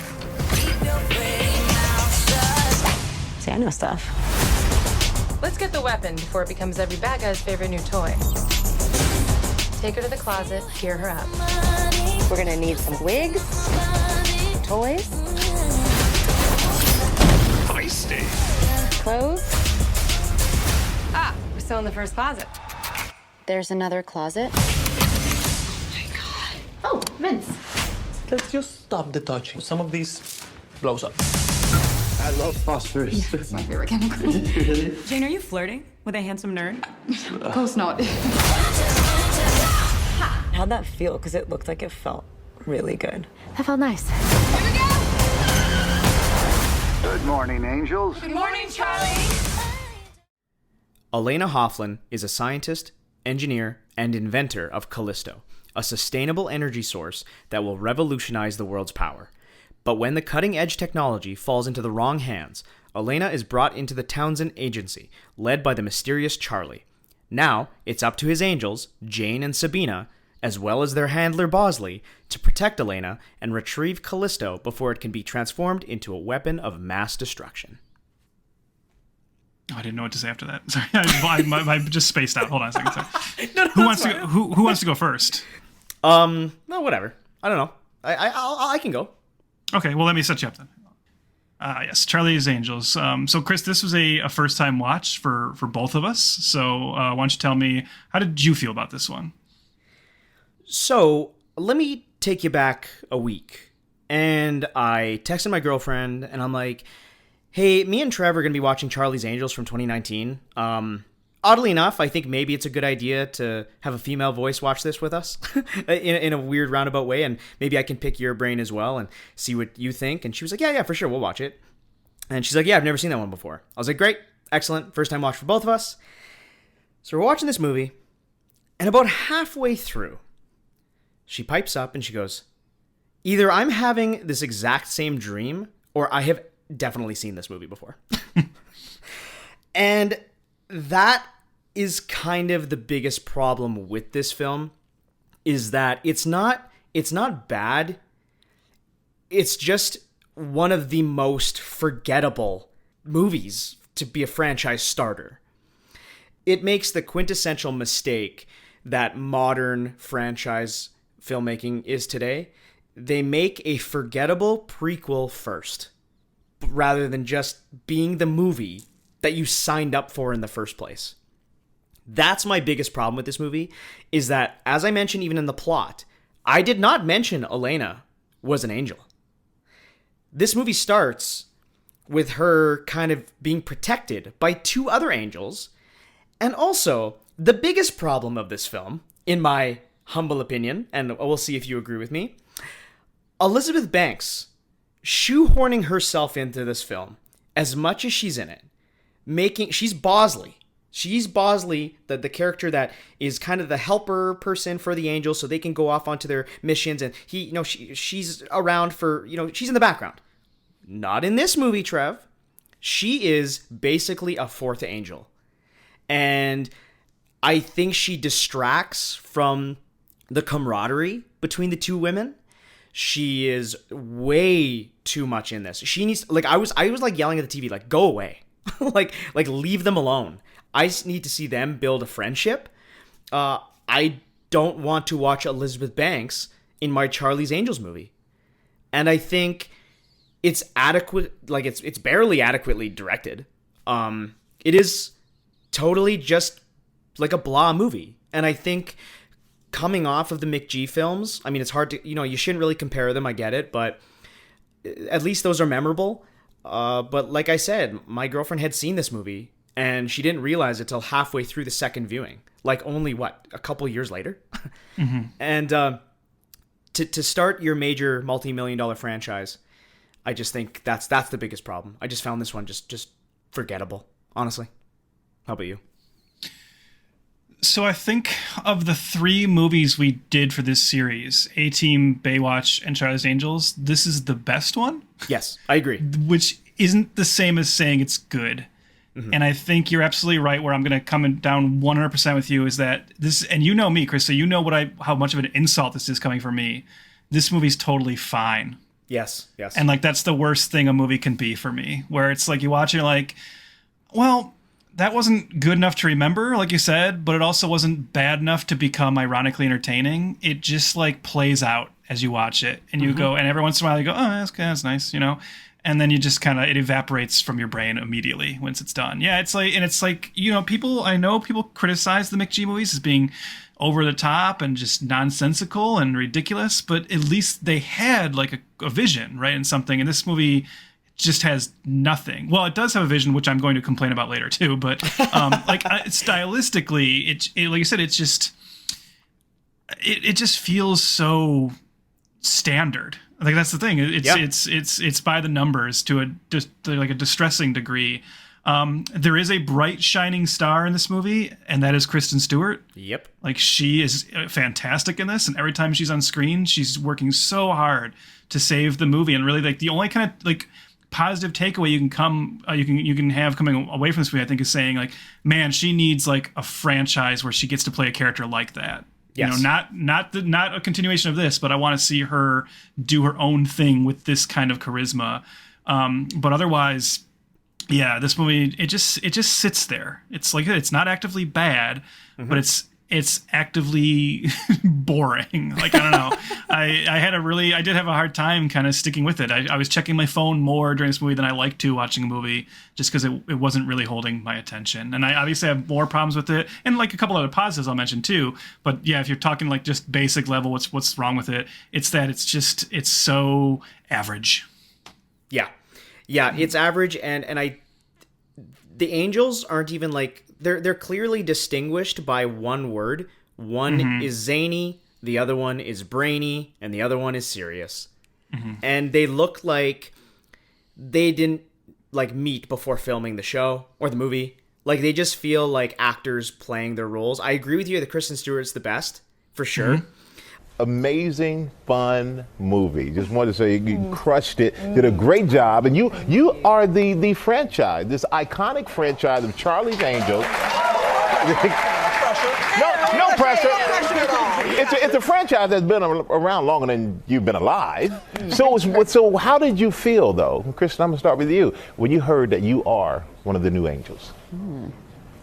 See, I know stuff. Let's get the weapon before it becomes every bad guy's favorite new toy. Take her to the closet, gear her up. We're gonna need some wigs, toys, Feisty. clothes. Ah, we're still in the first closet. There's another closet. Oh, Vince. Let's just stop the touching. Some of these blows up. I love phosphorus. It's my favorite chemical. Really? Jane, are you flirting with a handsome nerd? Of course not. How'd that feel? Because it looked like it felt really good. That felt nice. Good morning, angels. Good morning, Charlie. Elena Hofflin is a scientist, engineer, and inventor of Callisto, a sustainable energy source that will revolutionize the world's power. But when the cutting-edge technology falls into the wrong hands, Elena is brought into the Townsend Agency, led by the mysterious Charlie. Now, it's up to his angels, Jane and Sabina, as well as their handler Bosley, to protect Elena and retrieve Callisto before it can be transformed into a weapon of mass destruction. Oh, I didn't know what to say after that. Sorry, I just spaced out. Hold on a second. Sorry. No, Who wants to go first? No, whatever. I don't know. I can go. Okay, well, let me set you up then. Yes, Charlie's Angels. So, Chris, this was a first-time watch for both of us. So, why don't you tell me, how did you feel about this one? So, let me take you back a week. And I texted my girlfriend, and I'm like, hey, me and Trev are going to be watching Charlie's Angels from 2019. Oddly enough, I think maybe it's a good idea to have a female voice watch this with us in a weird roundabout way, and maybe I can pick your brain as well and see what you think. And she was like, yeah, for sure, we'll watch it. And she's like, yeah, I've never seen that one before. I was like, great, excellent, first time watch for both of us. So we're watching this movie, and about halfway through, she pipes up and she goes, either I'm having this exact same dream, or I have definitely seen this movie before. And that is kind of the biggest problem with this film, is that it's not bad. It's just one of the most forgettable movies to be a franchise starter. It makes the quintessential mistake that modern franchise filmmaking is today. They make a forgettable prequel first, rather than just being the movie that you signed up for in the first place. That's my biggest problem with this movie, is that, as I mentioned even in the plot, I did not mention Elena was an angel. This movie starts with her kind of being protected by two other angels, and also, the biggest problem of this film, in my humble opinion, and we'll see if you agree with me, Elizabeth Banks shoehorning herself into this film as much as she's in it, she's Bosley. She's Bosley, the character that is kind of the helper person for the angels, so they can go off onto their missions, and she's around for, she's in the background. Not in this movie, Trev. She is basically a fourth angel. And I think she distracts from the camaraderie between the two women. She is way too much in this. She needs, I was yelling at the TV, go away. like leave them alone. I just need to see them build a friendship. I don't want to watch Elizabeth Banks in my Charlie's Angels movie. And I think it's adequate, it's barely adequately directed. It is totally just like a blah movie. And I think coming off of the McG films, I mean, it's hard to, you shouldn't really compare them, I get it, but at least those are memorable. But like I said, my girlfriend had seen this movie, and she didn't realize it till halfway through the second viewing. Only, a couple years later? Mm-hmm. And to start your major multi-million-dollar franchise, I just think that's the biggest problem. I just found this one just forgettable, honestly. How about you? So I think of the three movies we did for this series, A-Team, Baywatch, and Charlie's Angels, this is the best one. Yes, I agree. Which isn't the same as saying it's good. Mm-hmm. And I think you're absolutely right, where I'm going to come down 100% with you, is that this, and you know me, Chris, so you know how much of an insult this is coming from me. This movie's totally fine. Yes. And that's the worst thing a movie can be for me, where it's you watch it, you're like, well, that wasn't good enough to remember, like you said, but it also wasn't bad enough to become ironically entertaining. It just plays out as you watch it, and you go, and every once in a while you go, oh, that's nice, and then you just it evaporates from your brain immediately once it's done. Yeah, I know people criticize the McG movies as being over the top and just nonsensical and ridiculous, but at least they had a vision, right, and something. And this movie just has nothing. Well, it does have a vision, which I'm going to complain about later too. But stylistically, it like you said, it's just it just feels so standard. That's the thing. It's by the numbers to a distressing degree. There is a bright shining star in this movie, and that is Kristen Stewart. Yep. Like, she is fantastic in this, and every time she's on screen, she's working so hard to save the movie. And really, like, the only kind of like positive takeaway you can have coming away from this movie, I think, is saying, like, man, she needs like a franchise where she gets to play a character like that. Yes. You know, not a continuation of this, but I want to see her do her own thing with this kind of charisma. But otherwise, yeah, this movie, it just sits there. It's like, it's not actively bad, but it's actively boring. Like, I don't know. I did have a hard time kind of sticking with it. I was checking my phone more during this movie than I like to watching a movie, just because it wasn't really holding my attention. And I obviously have more problems with it, and like a couple other positives I'll mention too. But yeah, if you're talking like just basic level, what's wrong with it? It's that it's so average. Yeah, it's average, and the angels aren't even like, they're clearly distinguished by one word. One is zany, the other one is brainy, and the other one is serious. And they look like they didn't like meet before filming the show or the movie. Like, they just feel like actors playing their roles. I agree with you that Kristen Stewart's the best, for sure. Amazing, fun movie. Just wanted to say you crushed it, did a great job, and you are the franchise, this iconic franchise of Charlie's Angels. No pressure. It's a franchise that's been around longer than you've been alive. So how did you feel, though, Kristen? I'm gonna start with you when you heard that you are one of the new Angels.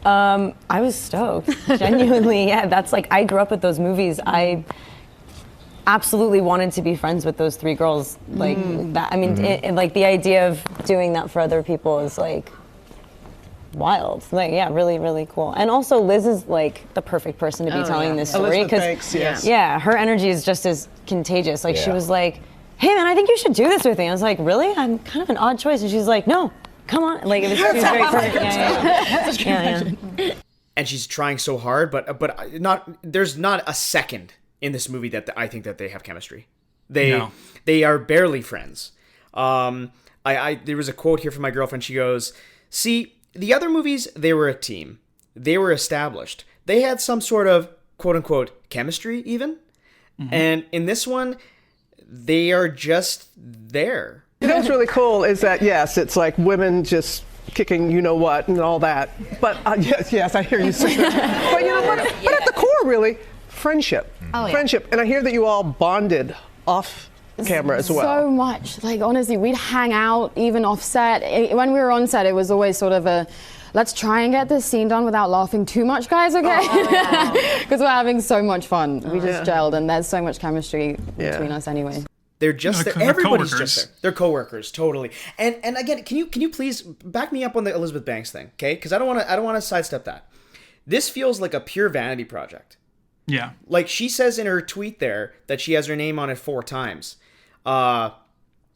I was stoked, genuinely. Yeah, that's like, I grew up with those movies. I absolutely wanted to be friends with those three girls, like that. I mean, like, the idea of doing that for other people is like wild. Like, yeah, really, really cool. And also, Liz is like the perfect person to be telling this story, because yeah, her energy is just as contagious. Like, she was like, "Hey, man, I think you should do this with me." I was like, "Really? I'm kind of an odd choice." And she's like, "No, come on." Like, it was very perfect. Yeah. And she's trying so hard, but there's not a second in this movie that I think that they have chemistry. They are barely friends. There was a quote here from my girlfriend. She goes, "See, the other movies, they were a team. They were established. They had some sort of quote unquote chemistry even. And in this one, they are just there." You know what's really cool is that, yes, it's like women just kicking you know what and all that. But yes, I hear you say that. But you know, but at the core, really, friendship. Friendship. And I hear that you all bonded off camera as well. So much. Like, honestly, we'd hang out even off set. When we were on set, it was always sort of a, let's try and get this scene done without laughing too much, guys, okay? Because we're having so much fun. We just gelled, and there's so much chemistry between us anyway. They're just there. Everybody's just there. They're coworkers, totally. And again, can you please back me up on the Elizabeth Banks thing, okay? Because I don't want to sidestep that. This feels like a pure vanity project. Yeah. Like, she says in her tweet there that she has her name on it 4 times. I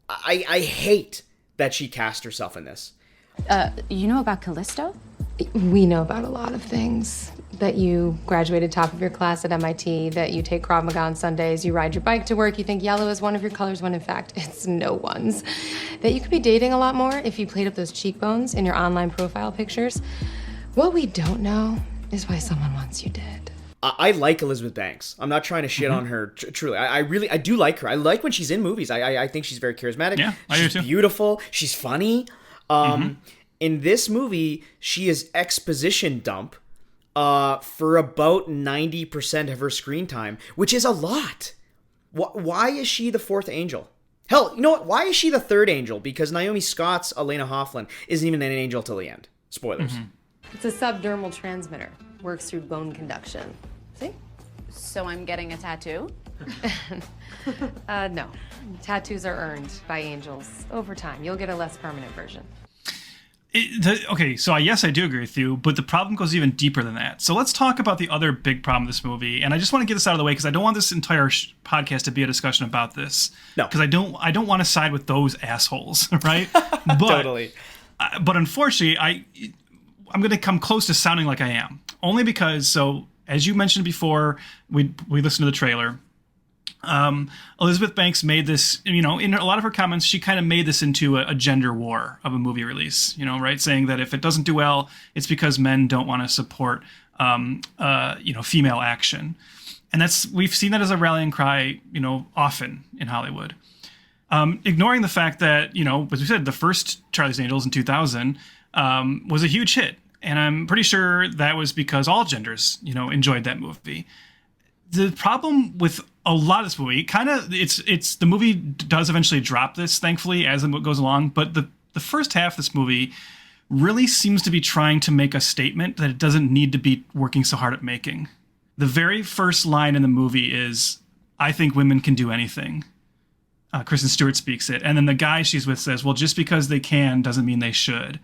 hate that she cast herself in this. You know about Callisto? We know about a lot of things. That you graduated top of your class at MIT, that you take Krav Maga on Sundays, you ride your bike to work, you think yellow is one of your colors when in fact it's no one's. That you could be dating a lot more if you played up those cheekbones in your online profile pictures. What we don't know is why someone wants you dead. I like Elizabeth Banks. I'm not trying to shit on her, truly. I do like her. I like when she's in movies. I think she's very charismatic. Yeah, I do too. She's beautiful. She's funny. In this movie, she is exposition dump for about 90% of her screen time, which is a lot. Why is she the 4th angel? Hell, you know what? Why is she the 3rd angel? Because Naomi Scott's Elena Hoffman isn't even an angel till the end. Spoilers. It's a subdermal transmitter. Works through bone conduction. See? So I'm getting a tattoo? No. Tattoos are earned by angels over time. You'll get a less permanent version. Okay, so yes, I do agree with you, but the problem goes even deeper than that. So let's talk about the other big problem of this movie, and I just want to get this out of the way because I don't want this entire podcast to be a discussion about this. No, because I don't want to side with those assholes, right? But, totally. But unfortunately, I'm going to come close to sounding like I am, only because, so as you mentioned before, we listened to the trailer. Elizabeth Banks made this, in a lot of her comments, she kind of made this into a gender war of a movie release, right? Saying that if it doesn't do well, it's because men don't want to support, female action. And we've seen that as a rallying cry, often in Hollywood. Ignoring the fact that, as we said, the first Charlie's Angels in 2000 was a huge hit. And I'm pretty sure that was because all genders, enjoyed that movie. The problem with a lot of this movie, it's the movie does eventually drop this, thankfully, as it goes along. But the first half of this movie really seems to be trying to make a statement that it doesn't need to be working so hard at making. The very first line in the movie is, "I think women can do anything." Kristen Stewart speaks it. And then the guy she's with says, "Well, just because they can doesn't mean they should."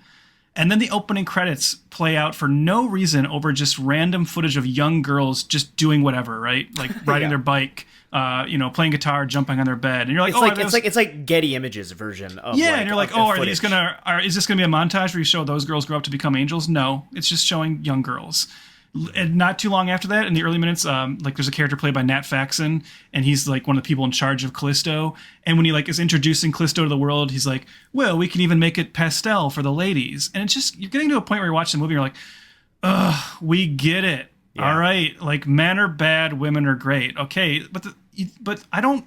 And then the opening credits play out for no reason over just random footage of young girls just doing whatever, right? Like riding their bike, playing guitar, jumping on their bed. And you're like, it's like Getty Images version of and you're like, is this gonna be a montage where you show those girls grow up to become angels? No, it's just showing young girls. And not too long after that, in the early minutes, there's a character played by Nat Faxon, and he's like one of the people in charge of Callisto. And when he is introducing Callisto to the world, he's like, "Well, we can even make it pastel for the ladies." And it's just, you're getting to a point where you're watching the movie, and you're like, "Ugh, we get it. Yeah. All right, men are bad, women are great. Okay, but I don't."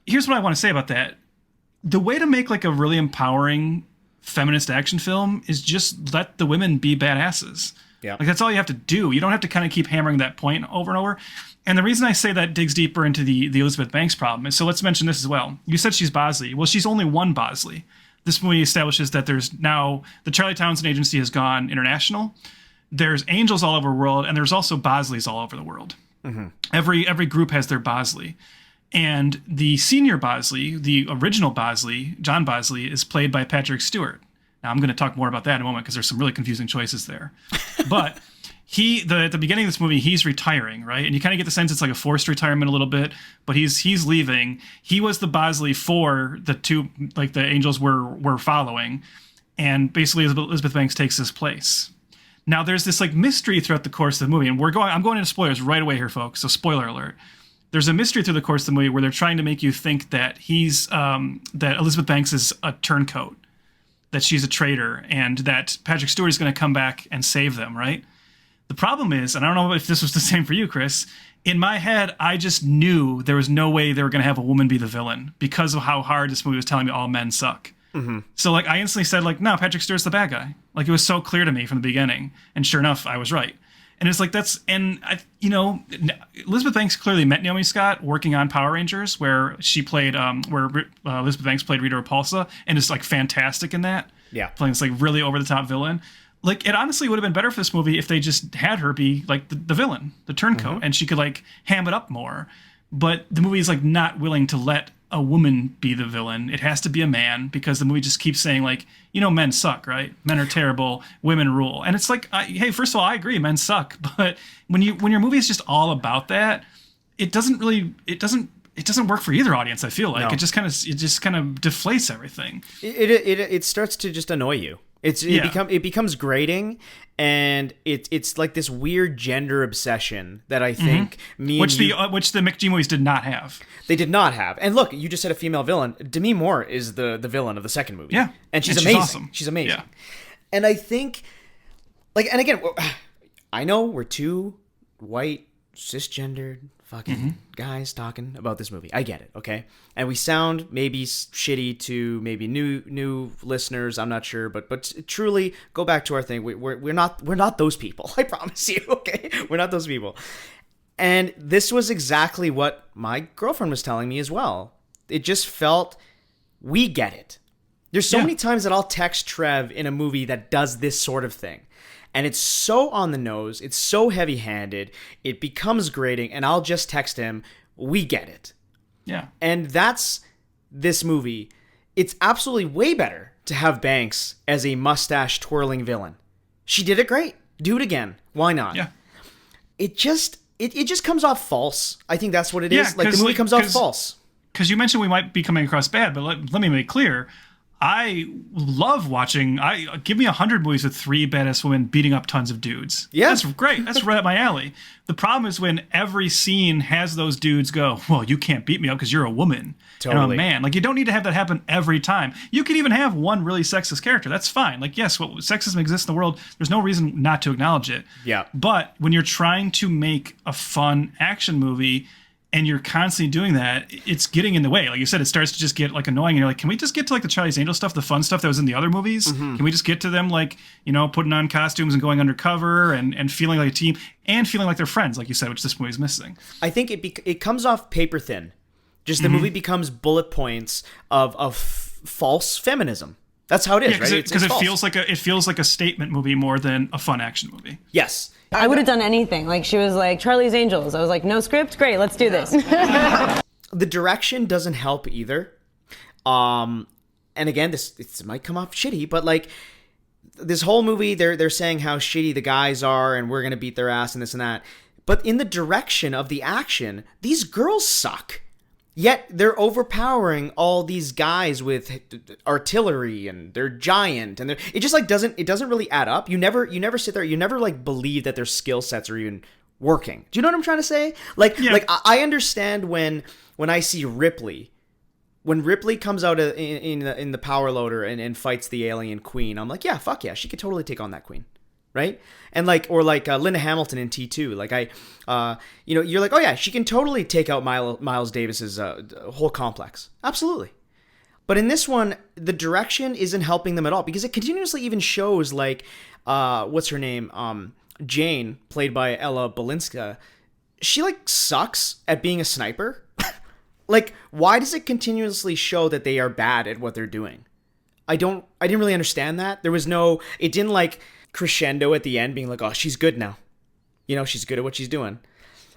Here's what I want to say about that: the way to make a really empowering feminist action film is just let the women be badasses. Yeah. That's all you have to do. You don't have to kind of keep hammering that point over and over. And the reason I say that digs deeper into the Elizabeth Banks problem is, so let's mention this as well. You said she's Bosley. Well, she's only one Bosley. This movie establishes that there's now, the Charlie Townsend Agency has gone international. There's angels all over the world, and there's also Bosleys all over the world. Mm-hmm. Every group has their Bosley. And the senior Bosley, the original Bosley, John Bosley, is played by Patrick Stewart. Now, I'm going to talk more about that in a moment because there's some really confusing choices there. But at the beginning of this movie, he's retiring, right? And you kind of get the sense it's like a forced retirement a little bit, but he's leaving. He was the Bosley for the two, the angels were following. And basically, Elizabeth Banks takes his place. Now, there's this mystery throughout the course of the movie. And I'm going into spoilers right away here, folks. So spoiler alert. There's a mystery through the course of the movie where they're trying to make you think that that Elizabeth Banks is a turncoat, that she's a traitor, and that Patrick Stewart is going to come back and save them, right? The problem is, and I don't know if this was the same for you, Chris, in my head, I just knew there was no way they were going to have a woman be the villain because of how hard this movie was telling me all men suck. Mm-hmm. So I instantly said no, Patrick Stewart's the bad guy. It was so clear to me from the beginning. And sure enough, I was right. And it's Elizabeth Banks clearly met Naomi Scott working on Power Rangers, where she played, Elizabeth Banks played Rita Repulsa, and is fantastic in that. Yeah, playing this really over the top villain. It honestly would have been better for this movie if they just had her be the villain, the turncoat, and she could ham it up more. But the movie is not willing to let a woman be the villain. It has to be a man, because the movie just keeps saying men suck, right? Men are terrible, women rule. And it's hey, first of all, I agree, men suck. But when your movie is just all about that, it doesn't work for either audience. I feel like it just kind of deflates everything. It starts to just annoy you. It becomes grating, and it's this weird gender obsession that I think which the McG movies did not have. They did not have. And look, you just said a female villain. Demi Moore is the villain of the second movie. Yeah, and she's amazing. Awesome. She's amazing. Yeah. And I think, and again, I know we're two white cisgendered fucking guys talking about this movie. I get it, okay? And we sound maybe shitty to maybe new listeners. I'm not sure, but truly, go back to our thing. We're not those people. I promise you, okay? We're not those people. And this was exactly what my girlfriend was telling me as well. It just felt, we get it. There's so many times that I'll text Trev in a movie that does this sort of thing. And it's so on the nose, it's so heavy-handed, it becomes grating, and I'll just text him, we get it. Yeah. And that's this movie. It's absolutely way better to have Banks as a mustache-twirling villain. She did it great. Do it again. Why not? Yeah. It just comes off false. I think that's what it is. The movie comes off false. Because you mentioned we might be coming across bad, but let me make clear, I love watching. Give me 100 movies with 3 badass women beating up tons of dudes. Yeah, that's great. That's right up my alley. The problem is when every scene has those dudes go, "Well, you can't beat me up because you're a woman and I'm a man." Like, you don't need to have that happen every time. You could even have one really sexist character. That's fine. Like, yes, sexism exists in the world. There's no reason not to acknowledge it. Yeah. But when you're trying to make a fun action movie, and you're constantly doing that, it's getting in the way. Like you said, it starts to just get like annoying. And you're like, can we just get to like the Charlie's Angels stuff, the fun stuff that was in the other movies? Mm-hmm. Can we just get to them like, putting on costumes and going undercover and feeling like a team and feeling like they're friends, like you said, which this movie's missing. I think it comes off paper thin. Just the movie becomes bullet points of false feminism. That's how it is, right? Because it feels like a statement movie more than a fun action movie. Yes. I would have done anything. Like, she was like, Charlie's Angels. I was like, no script? Great, let's do this. The direction doesn't help either. And again, this might come off shitty, but like, this whole movie, they're saying how shitty the guys are and we're going to beat their ass and this and that. But in the direction of the action, these girls suck. Yet they're overpowering all these guys with artillery and they're giant and it just like doesn't really add up. You never sit there, you never like believe that their skill sets are even working. Do you know what I'm trying to say? Like I understand when I see Ripley, when Ripley comes out in the power loader and fights the alien queen, I'm like, yeah, fuck yeah, she could totally take on that queen. Right? And like Linda Hamilton in T2, like you're like, oh yeah, she can totally take out Miles Davis's whole complex. Absolutely. But in this one, the direction isn't helping them at all because it continuously even shows like, what's her name? Jane, played by Ella Balinska. She like sucks at being a sniper. Like, why does it continuously show that they are bad at what they're doing? I didn't really understand that. It didn't like crescendo at the end being like, oh, she's good now. She's good at what she's doing.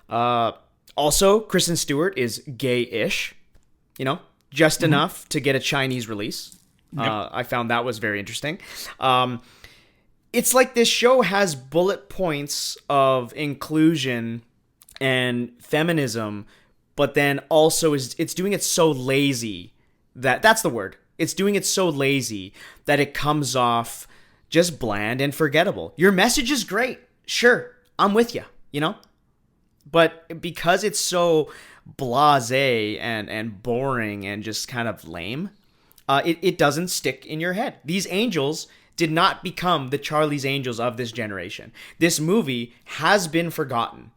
Also, Kristen Stewart is gay-ish, just enough to get a Chinese release. Yep. I found that was very interesting. It's like this show has bullet points of inclusion and feminism, but then also it's doing it so lazy that's the word. It's doing it so lazy that it comes off just bland and forgettable. Your message is great. Sure, I'm with you, But because it's so blasé and boring and just kind of lame, it doesn't stick in your head. These angels did not become the Charlie's Angels of this generation. This movie has been forgotten.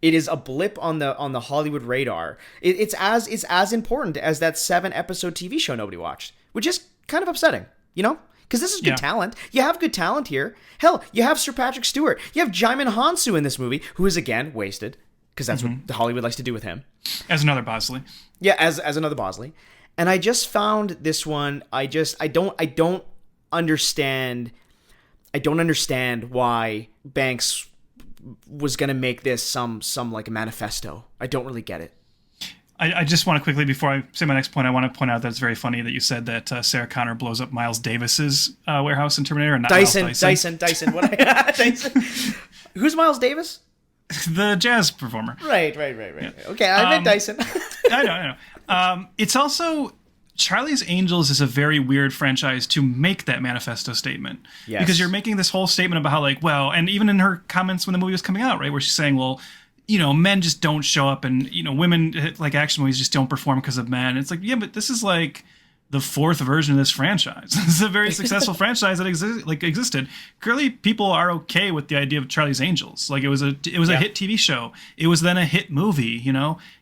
It is a blip on the Hollywood radar. It's as important as that 7-episode TV show nobody watched, which is kind of upsetting, Because this is good talent. You have good talent here. Hell, you have Sir Patrick Stewart. You have Jaimin Hansu in this movie, who is, again, wasted. Because that's what Hollywood likes to do with him. As another Bosley. Yeah, as another Bosley. And I just found this one, I don't understand why Banks was going to make this some like manifesto. I don't really get it. I just want to quickly, before I say my next point, I want to point out that it's very funny that you said that Sarah Connor blows up Miles Davis's warehouse in Terminator, and not Dyson. What? Dyson. Who's Miles Davis? The jazz performer. Right. Yeah. Okay, I meant Dyson. I know. It's also, Charlie's Angels is a very weird franchise to make that manifesto statement. Yes. Because you're making this whole statement about how, like, well, and even in her comments when the movie was coming out, right, where she's saying, well, men just don't show up and, women, like action movies, just don't perform because of men. It's like, yeah, but this is like the 4th version of this franchise. This is a very successful franchise that existed. Clearly, people are okay with the idea of Charlie's Angels. Like, it was a hit TV show. It was then a hit movie.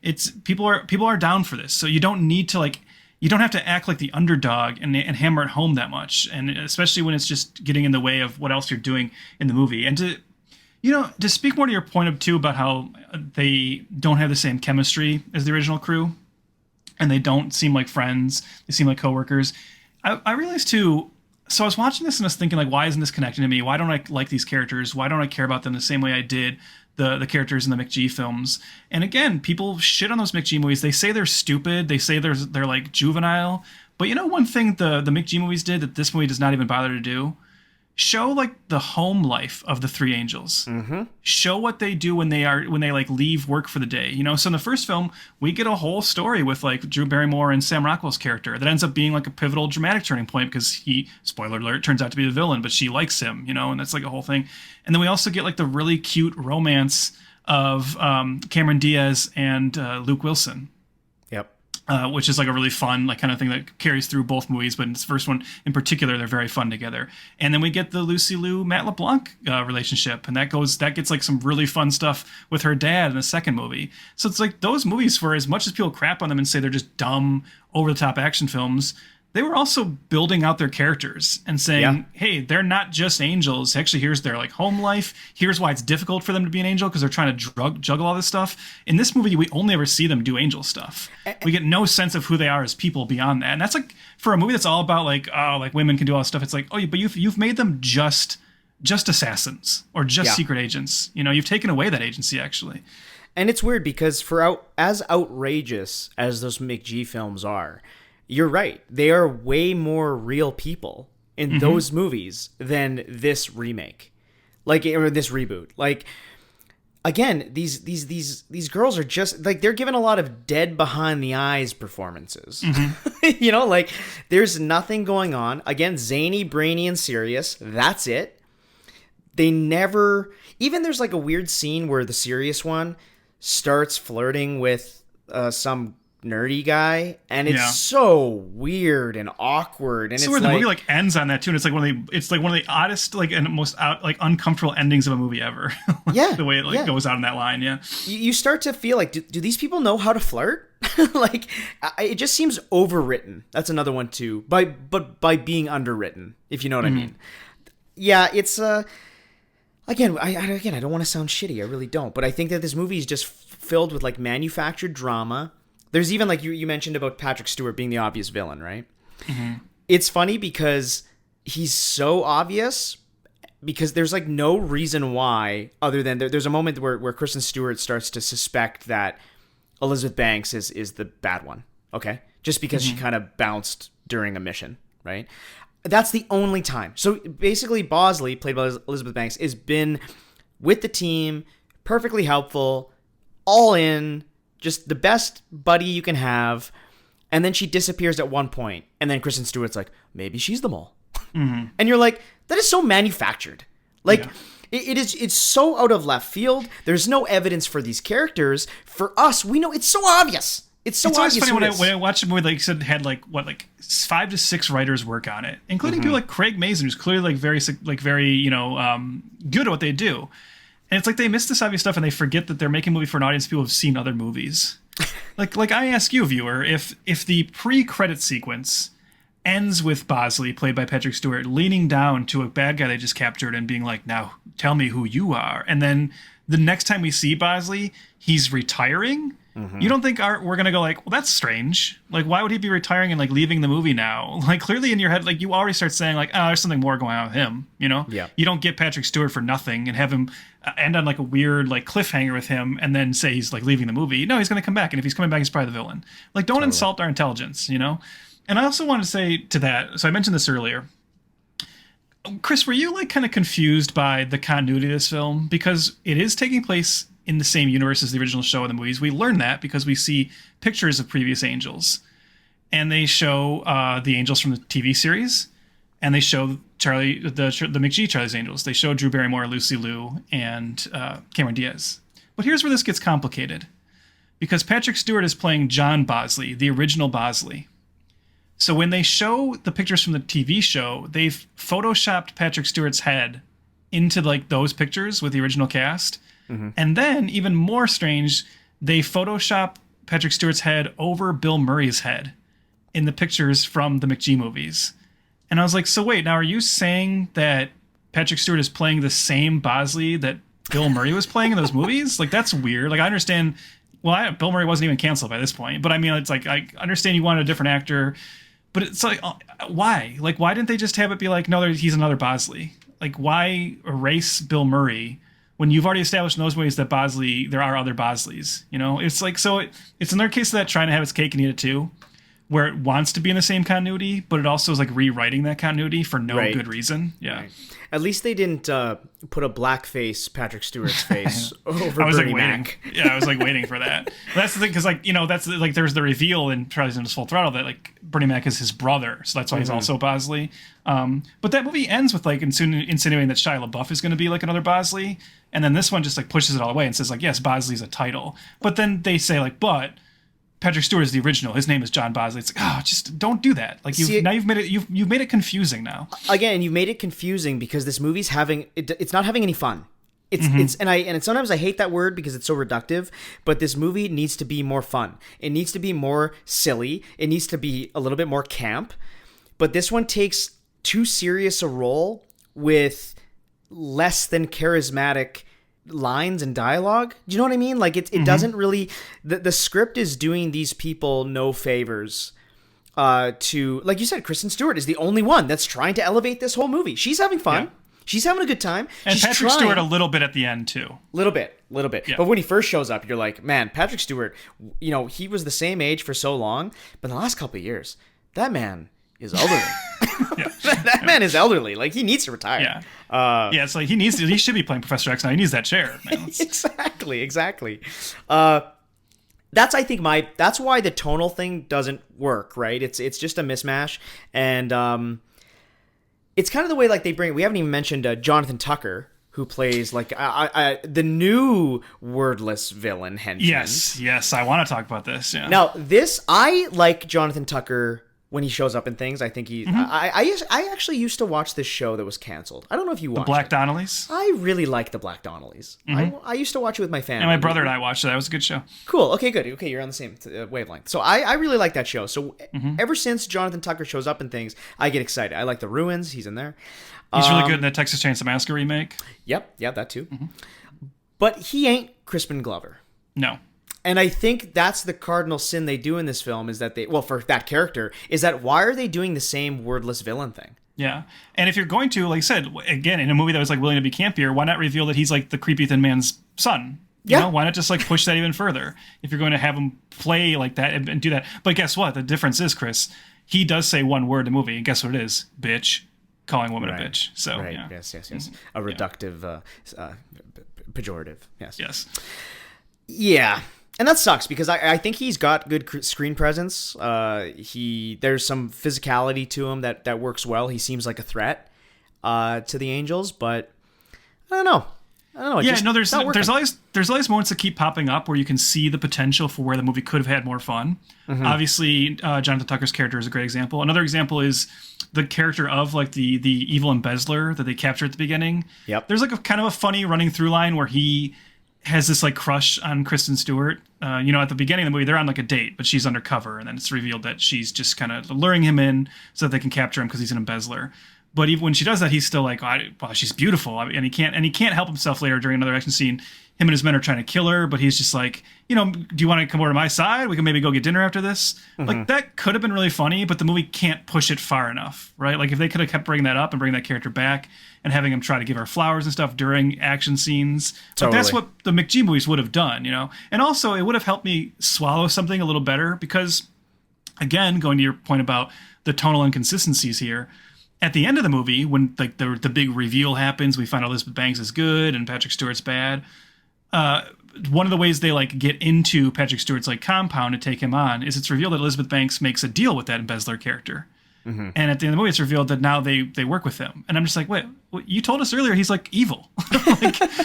It's people are down for this. So you don't need to you don't have to act like the underdog and hammer it home that much. And especially when it's just getting in the way of what else you're doing in the movie. And to speak more to your point of too about how they don't have the same chemistry as the original crew, and they don't seem like friends, they seem like coworkers. I realized too. So I was watching this and I was thinking, like, why isn't this connecting to me? Why don't I like these characters? Why don't I care about them the same way I did the characters in the McG films? And again, people shit on those McG movies. They say they're stupid. They say they're like juvenile. But one thing the McG movies did that this movie does not even bother to do. show like the home life of the three angels. Show what they do when they like leave work for the day. You know, so in the first film, we get a whole story with like Drew Barrymore and Sam Rockwell's character that ends up being like a pivotal dramatic turning point because he, spoiler alert, turns out to be the villain, but she likes him, you know, and that's like a whole thing. And then we also get like the really cute romance of Cameron Diaz and Luke Wilson. Which is like a really fun, like kind of thing that carries through both movies, but in this first one in particular, they're very fun together. And then we get the Lucy Liu Matt LeBlanc relationship, and that gets like some really fun stuff with her dad in the second movie. So it's like those movies, for as much as people crap on them and say they're just dumb, over the top action films, they were also building out their characters and saying, hey, they're not just angels. Actually, here's their like home life. Here's why it's difficult for them to be an angel, because they're trying to juggle all this stuff. In this movie, we only ever see them do angel stuff. We get no sense of who they are as people beyond that. And that's like, for a movie that's all about like, oh, like women can do all this stuff. It's like, oh, but you've made them just assassins or just secret agents. You know, you've taken away that agency, actually. And it's weird because as outrageous as those McG films are, you're right. They are way more real people in those movies than this remake, or this reboot. Like, again, these girls are just like, they're given a lot of dead behind the eyes performances. You know, like there's nothing going on. Again, zany, brainy, and serious. That's it. They never. Even there's like a weird scene where the serious one starts flirting with some nerdy guy, and it's so weird and awkward, and so it's where the like, movie like ends on that too, and it's like one of the oddest like and most uncomfortable endings of a movie ever. The way it goes out on that line. You start to feel like, do these people know how to flirt? Like, it just seems overwritten. That's another one too, by being underwritten, if you know what I mean. It's Again, I don't want to sound shitty. I really don't. But I think that this movie is just filled with like manufactured drama. There's even like you mentioned about Patrick Stewart being the obvious villain, right? It's funny because he's so obvious, because there's like no reason why, other than there's a moment where Kristen Stewart starts to suspect that Elizabeth Banks is the bad one. Okay, just because she kind of bounced during a mission, right? That's the only time. So basically, Bosley, played by Elizabeth Banks, has been with the team, perfectly helpful, all in, just the best buddy you can have. And then she disappears at one point, and then Kristen Stewart's like, maybe she's the mole. And you're like, that is so manufactured. Like, it's so out of left field. There's no evidence for these characters. For us, we know it's so obvious. It's always funny when I watched a movie, like you said, had like 5 to 6 writers work on it, including people like Craig Mazin, who's clearly like very good at what they do. And it's like they miss this obvious stuff, and they forget that they're making a movie for an audience of people who've seen other movies. like I ask you, viewer, if the pre-credit sequence ends with Bosley, played by Patrick Stewart, leaning down to a bad guy they just captured and being like, now tell me who you are. And then the next time we see Bosley, he's retiring. You don't think we're going to go like, well, that's strange. Like, why would he be retiring and like leaving the movie now? Like, clearly in your head, like you already start saying like, oh, there's something more going on with him, you know? Yeah. You don't get Patrick Stewart for nothing and have him end on like a weird like cliffhanger with him and then say he's like leaving the movie. No, he's going to come back. And if he's coming back, he's probably the villain. Like, don't insult our intelligence, you know? And I also want to say to that, so I mentioned this earlier, Chris, were you like kind of confused by the continuity of this film? Because it is taking place in the same universe as the original show and the movies. We learn that because we see pictures of previous angels, and they show the angels from the TV series, and they show the McG Charlie's Angels. They show Drew Barrymore, Lucy Liu, and Cameron Diaz. But here's where this gets complicated, because Patrick Stewart is playing John Bosley, the original Bosley. So when they show the pictures from the TV show, they've photoshopped Patrick Stewart's head into like those pictures with the original cast. And then, even more strange, they Photoshop Patrick Stewart's head over Bill Murray's head in the pictures from the McG movies. And I was like, so wait, now are you saying that Patrick Stewart is playing the same Bosley that Bill Murray was playing in those movies? Like, that's weird. Like, I understand, Bill Murray wasn't even canceled by this point. But I mean, it's like, I understand you wanted a different actor. But it's like, why? Like, why didn't they just have it be like, no, he's another Bosley? Like, why erase Bill Murray when you've already established in those movies that Bosley, there are other Bosleys, you know? It's like, so it's another case of that trying to have its cake and eat it too. where it wants to be in the same continuity, but it also is like rewriting that continuity for no Right. good reason. Yeah. Right. At least they didn't put a blackface Patrick Stewart's face over I was Bernie like waiting. Mac. Yeah, I was like waiting for that. That's the thing, because like, you know, that's like there's the reveal in Charlie's Angels Full Throttle that like Bernie Mac is his brother, so that's why he's also Bosley. But that movie ends with like insinuating that Shia LaBeouf is going to be like another Bosley, and then this one just like pushes it all away and says like, yes, Bosley's a title, but then they say like, but Patrick Stewart is the original. His name is John Bosley. It's like, oh, just don't do that. Like you've made it confusing now. Again, you've made it confusing because this movie's it's not having any fun. Sometimes I hate that word because it's so reductive, but this movie needs to be more fun. It needs to be more silly. It needs to be a little bit more camp. But this one takes too serious a role with less than charismatic lines and dialogue. Do you know what I mean? Like it doesn't really, the script is doing these people no favors to, like you said, Kristen Stewart is the only one that's trying to elevate this whole movie. She's having fun. Yeah. She's having a good time. And She's Patrick trying. Stewart a little bit at the end too. Little bit. Yeah. But when he first shows up, you're like, man, Patrick Stewart, you know, he was the same age for so long, but in the last couple of years, that man is elderly. that man is elderly. Like he needs to retire. Yeah. It's like he should be playing Professor X now. He needs that chair. Man. Exactly. That's why the tonal thing doesn't work, right? It's just a mismatch, and it's kind of the way like we haven't even mentioned Jonathan Tucker, who plays like the new wordless villain henchman. Yes, I want to talk about this. Yeah. Now I like Jonathan Tucker. When he shows up in things, I think I actually used to watch this show that was canceled. I don't know if you watched The Black it. Donnellys? I really like The Black Donnellys. I used to watch it with my family. And my brother and I watched it. That was a good show. Cool. Okay, good. Okay, you're on the same wavelength. So I really like that show. So ever since Jonathan Tucker shows up in things, I get excited. I like The Ruins. He's in there. He's really good in the Texas Chainsaw Massacre remake. Yep, that too. But he ain't Crispin Glover. No. And I think that's the cardinal sin they do in this film is that for that character, is that why are they doing the same wordless villain thing? Yeah. And if you're going to, like I said, again, in a movie that was like willing to be campier, why not reveal that he's like the creepy thin man's son? You know, why not just like push that even further? If you're going to have him play like that and do that. But guess what? The difference is, Chris, he does say one word in the movie, and guess what it is? Bitch. Calling a woman a bitch. So, right. Yeah. Yes. A reductive, pejorative. Yes. Yeah. And that sucks because I think he's got good screen presence. There's some physicality to him that works well. He seems like a threat to the Angels, but I don't know. There's always moments that keep popping up where you can see the potential for where the movie could have had more fun. Obviously, Jonathan Tucker's character is a great example. Another example is the character of like the evil embezzler that they capture at the beginning. Yep. There's like a kind of a funny running through line where he has this like crush on Kristen Stewart. At the beginning of the movie, they're on like a date, but she's undercover, and then it's revealed that she's just kind of luring him in so that they can capture him because he's an embezzler. But even when she does that, he's still like, wow, she's beautiful. And he can't help himself later during another action scene. Him and his men are trying to kill her, but he's just like, do you want to come over to my side? We can maybe go get dinner after this. Like that could have been really funny, but the movie can't push it far enough, right? Like if they could have kept bringing that up and bringing that character back and having him try to give her flowers and stuff during action scenes. But that's what the McG movies would have done, And also it would have helped me swallow something a little better because, again, going to your point about the tonal inconsistencies here, at the end of the movie, when like the big reveal happens, we find out Elizabeth Banks is good and Patrick Stewart's bad. One of the ways they like get into Patrick Stewart's like compound to take him on is it's revealed that Elizabeth Banks makes a deal with that embezzler character. And at the end of the movie, it's revealed that now they work with him. And I'm just like, wait, you told us earlier he's like evil.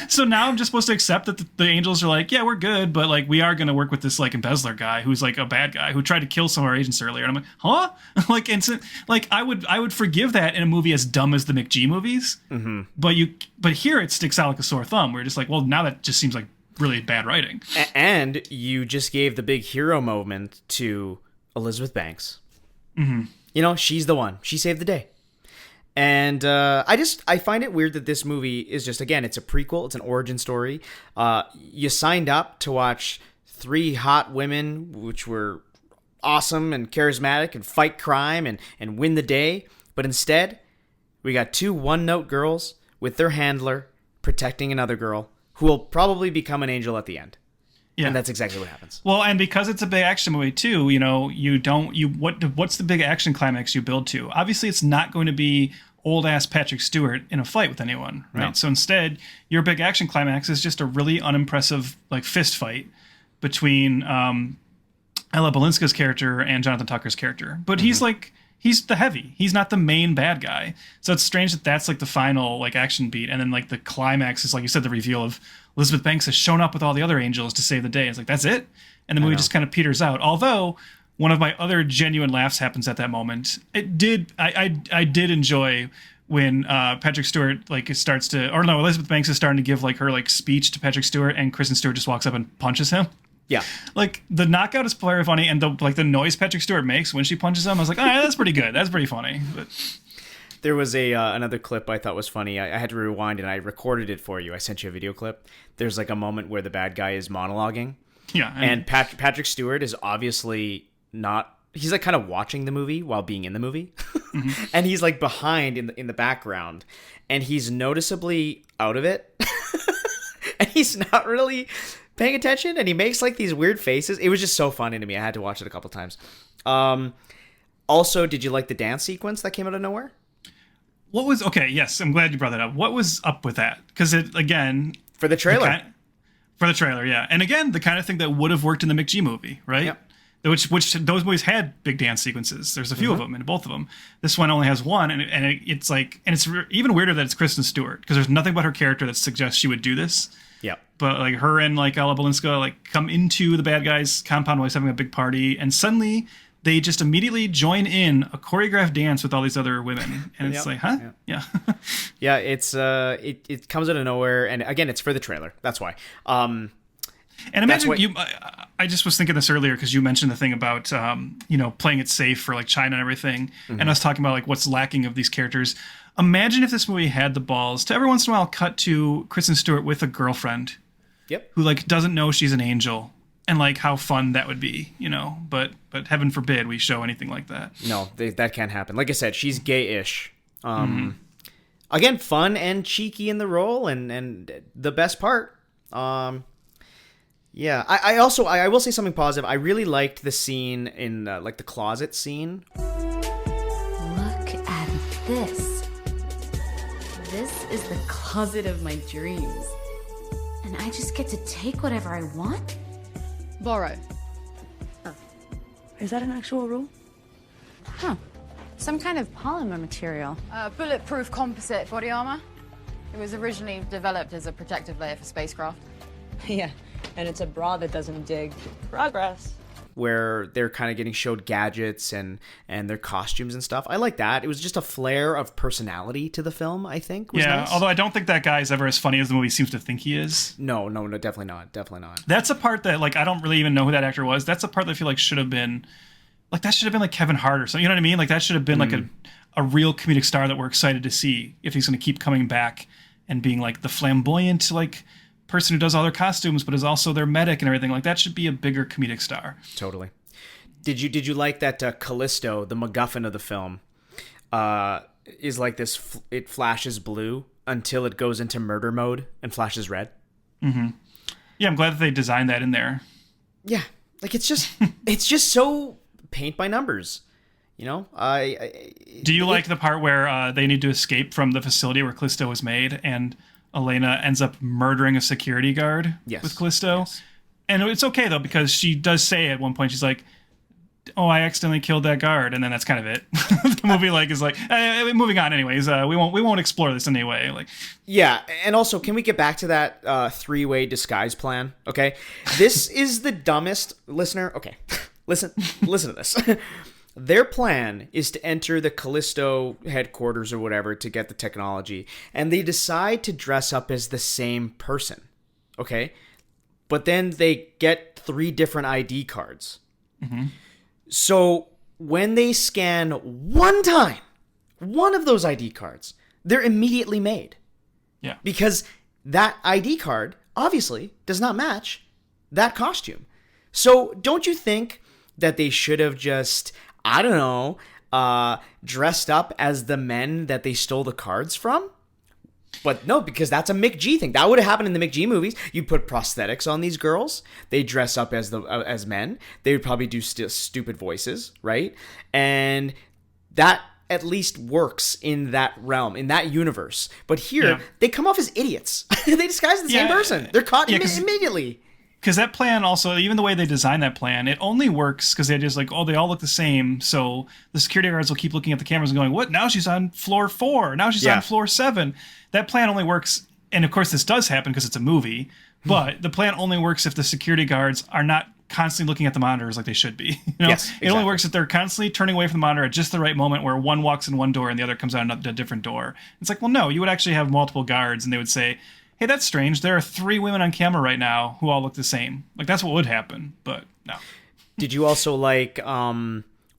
So now I'm just supposed to accept that the Angels are like, yeah, we're good, but like we are going to work with this like embezzler guy who's like a bad guy who tried to kill some of our agents earlier. And I'm like, huh? I would forgive that in a movie as dumb as the McG movies. But here it sticks out like a sore thumb. We're just like, well, now that just seems like really bad writing. And you just gave the big hero moment to Elizabeth Banks. She's the one. She saved the day. And I find it weird that this movie is just, again, it's a prequel. It's an origin story. You signed up to watch 3 hot women, which were awesome and charismatic and fight crime and win the day. But instead, we got 2 one-note girls with their handler protecting another girl who will probably become an angel at the end. Yeah. And that's exactly what happens. Well, and because it's a big action movie too, what's the big action climax you build to? Obviously, it's not going to be old ass Patrick Stewart in a fight with anyone, right? No. So instead, your big action climax is just a really unimpressive like fist fight between Ella Balinska's character and Jonathan Tucker's character. But he's the heavy. He's not the main bad guy. So it's strange that that's like the final like action beat, and then like the climax is, like you said, the reveal of Elizabeth Banks has shown up with all the other angels to save the day. It's like, that's it? And the movie just kind of peters out. Although one of my other genuine laughs happens at that moment. I did enjoy when Patrick Stewart Elizabeth Banks is starting to give like her like speech to Patrick Stewart, and Kristen Stewart just walks up and punches him. Yeah. Like the knockout is very funny, and the noise Patrick Stewart makes when she punches him, I was like, oh, yeah, that's pretty good. That's pretty funny. But there was another clip I thought was funny. I had to rewind, and I recorded it for you. I sent you a video clip. There's like a moment where the bad guy is monologuing. Yeah. And Patrick Stewart is obviously not... He's like kind of watching the movie while being in the movie. Mm-hmm. And he's like behind in the background. And he's noticeably out of it. And he's not really paying attention. And he makes like these weird faces. It was just so funny to me. I had to watch it a couple times. Also, did you like the dance sequence that came out of nowhere? Yes, I'm glad you brought that up. What was up with that? Because it, again... For the trailer. For the trailer, yeah. And again, the kind of thing that would have worked in the McG movie, right? Yep. Which those movies had big dance sequences. There's a few of them in both of them. This one only has one, and it's even weirder that it's Kristen Stewart, because there's nothing about her character that suggests she would do this. Yeah. But like her and like Ella Balinska like come into the bad guys' compound while he's having a big party, and suddenly they just immediately join in a choreographed dance with all these other women, and it's like, huh? Yeah. Yeah, it's it comes out of nowhere, and again, it's for the trailer. That's why. And imagine I just was thinking this earlier because you mentioned the thing about playing it safe for like China and everything, and us talking about like what's lacking of these characters. Imagine if this movie had the balls to every once in a while cut to Kristen Stewart with a girlfriend, who like doesn't know she's an angel, and like how fun that would be, But heaven forbid we show anything like that. No, that can't happen. Like I said, she's gay-ish. Again, fun and cheeky in the role, and the best part. Yeah, I will say something positive. I really liked the scene in like the closet scene. Look at this. This is the closet of my dreams. And I just get to take whatever I want? Borrow. Oh. Is that an actual rule? Huh. Some kind of polymer material. Bulletproof composite body armor. It was originally developed as a protective layer for spacecraft. Yeah. And it's a bra that doesn't dig. Progress. Where they're kind of getting showed gadgets and their costumes and stuff. I like that. It was just a flair of personality to the film, I think. Was nice. Although I don't think that guy's ever as funny as the movie seems to think he is. No, definitely not. That's a part that, like, I don't really even know who that actor was. That's a part that I feel like should have been, like, like Kevin Hart or something. You know what I mean? Like, that should have been like a real comedic star that we're excited to see if he's going to keep coming back and being like the flamboyant, like, person who does all their costumes but is also their medic and everything. Like, that should be a bigger comedic star. Totally. Did you like that Callisto, the MacGuffin of the film, is like this? It flashes blue until it goes into murder mode and flashes red. Mm-hmm. Yeah, I'm glad that they designed that in there. Yeah, like it's just so paint by numbers. Do you like the part where they need to escape from the facility where Callisto was made, and Elena ends up murdering a security guard with Callisto? Yes. And it's okay, though, because she does say at one point, she's like, oh, I accidentally killed that guard. And then that's kind of it. The movie is like, moving on anyways. We won't explore this anyway. Like, yeah. And also, can we get back to that three-way disguise plan? Okay. This is the dumbest, listener. Okay. Listen to this. Their plan is to enter the Callisto headquarters or whatever to get the technology, and they decide to dress up as the same person, okay? But then they get 3 different ID cards. Mm-hmm. So when they scan one time, one of those ID cards, they're immediately made. Yeah. Because that ID card, obviously, does not match that costume. So don't you think that they should have just... I don't know, dressed up as the men that they stole the cards from? But no, because that's a McG thing. That would have happened in the McG movies. You put prosthetics on these girls. They dress up as men. They would probably do stupid voices, right? And that at least works in that realm, in that universe. But here, they come off as idiots. They disguise the same person. They're caught immediately. Because that plan also, even the way they designed that plan, it only works because they're just like, oh, they all look the same. So the security guards will keep looking at the cameras and going, what? Now she's on floor 4. Now she's on floor 7. That plan only works. And of course, this does happen because it's a movie. But the plan only works if the security guards are not constantly looking at the monitors like they should be. Yes, exactly. It only works if they're constantly turning away from the monitor at just the right moment where one walks in one door and the other comes out a different door. It's like, well, no, you would actually have multiple guards and they would say, hey, that's strange. There are 3 women on camera right now who all look the same. Like, that's what would happen, but no. Did you also like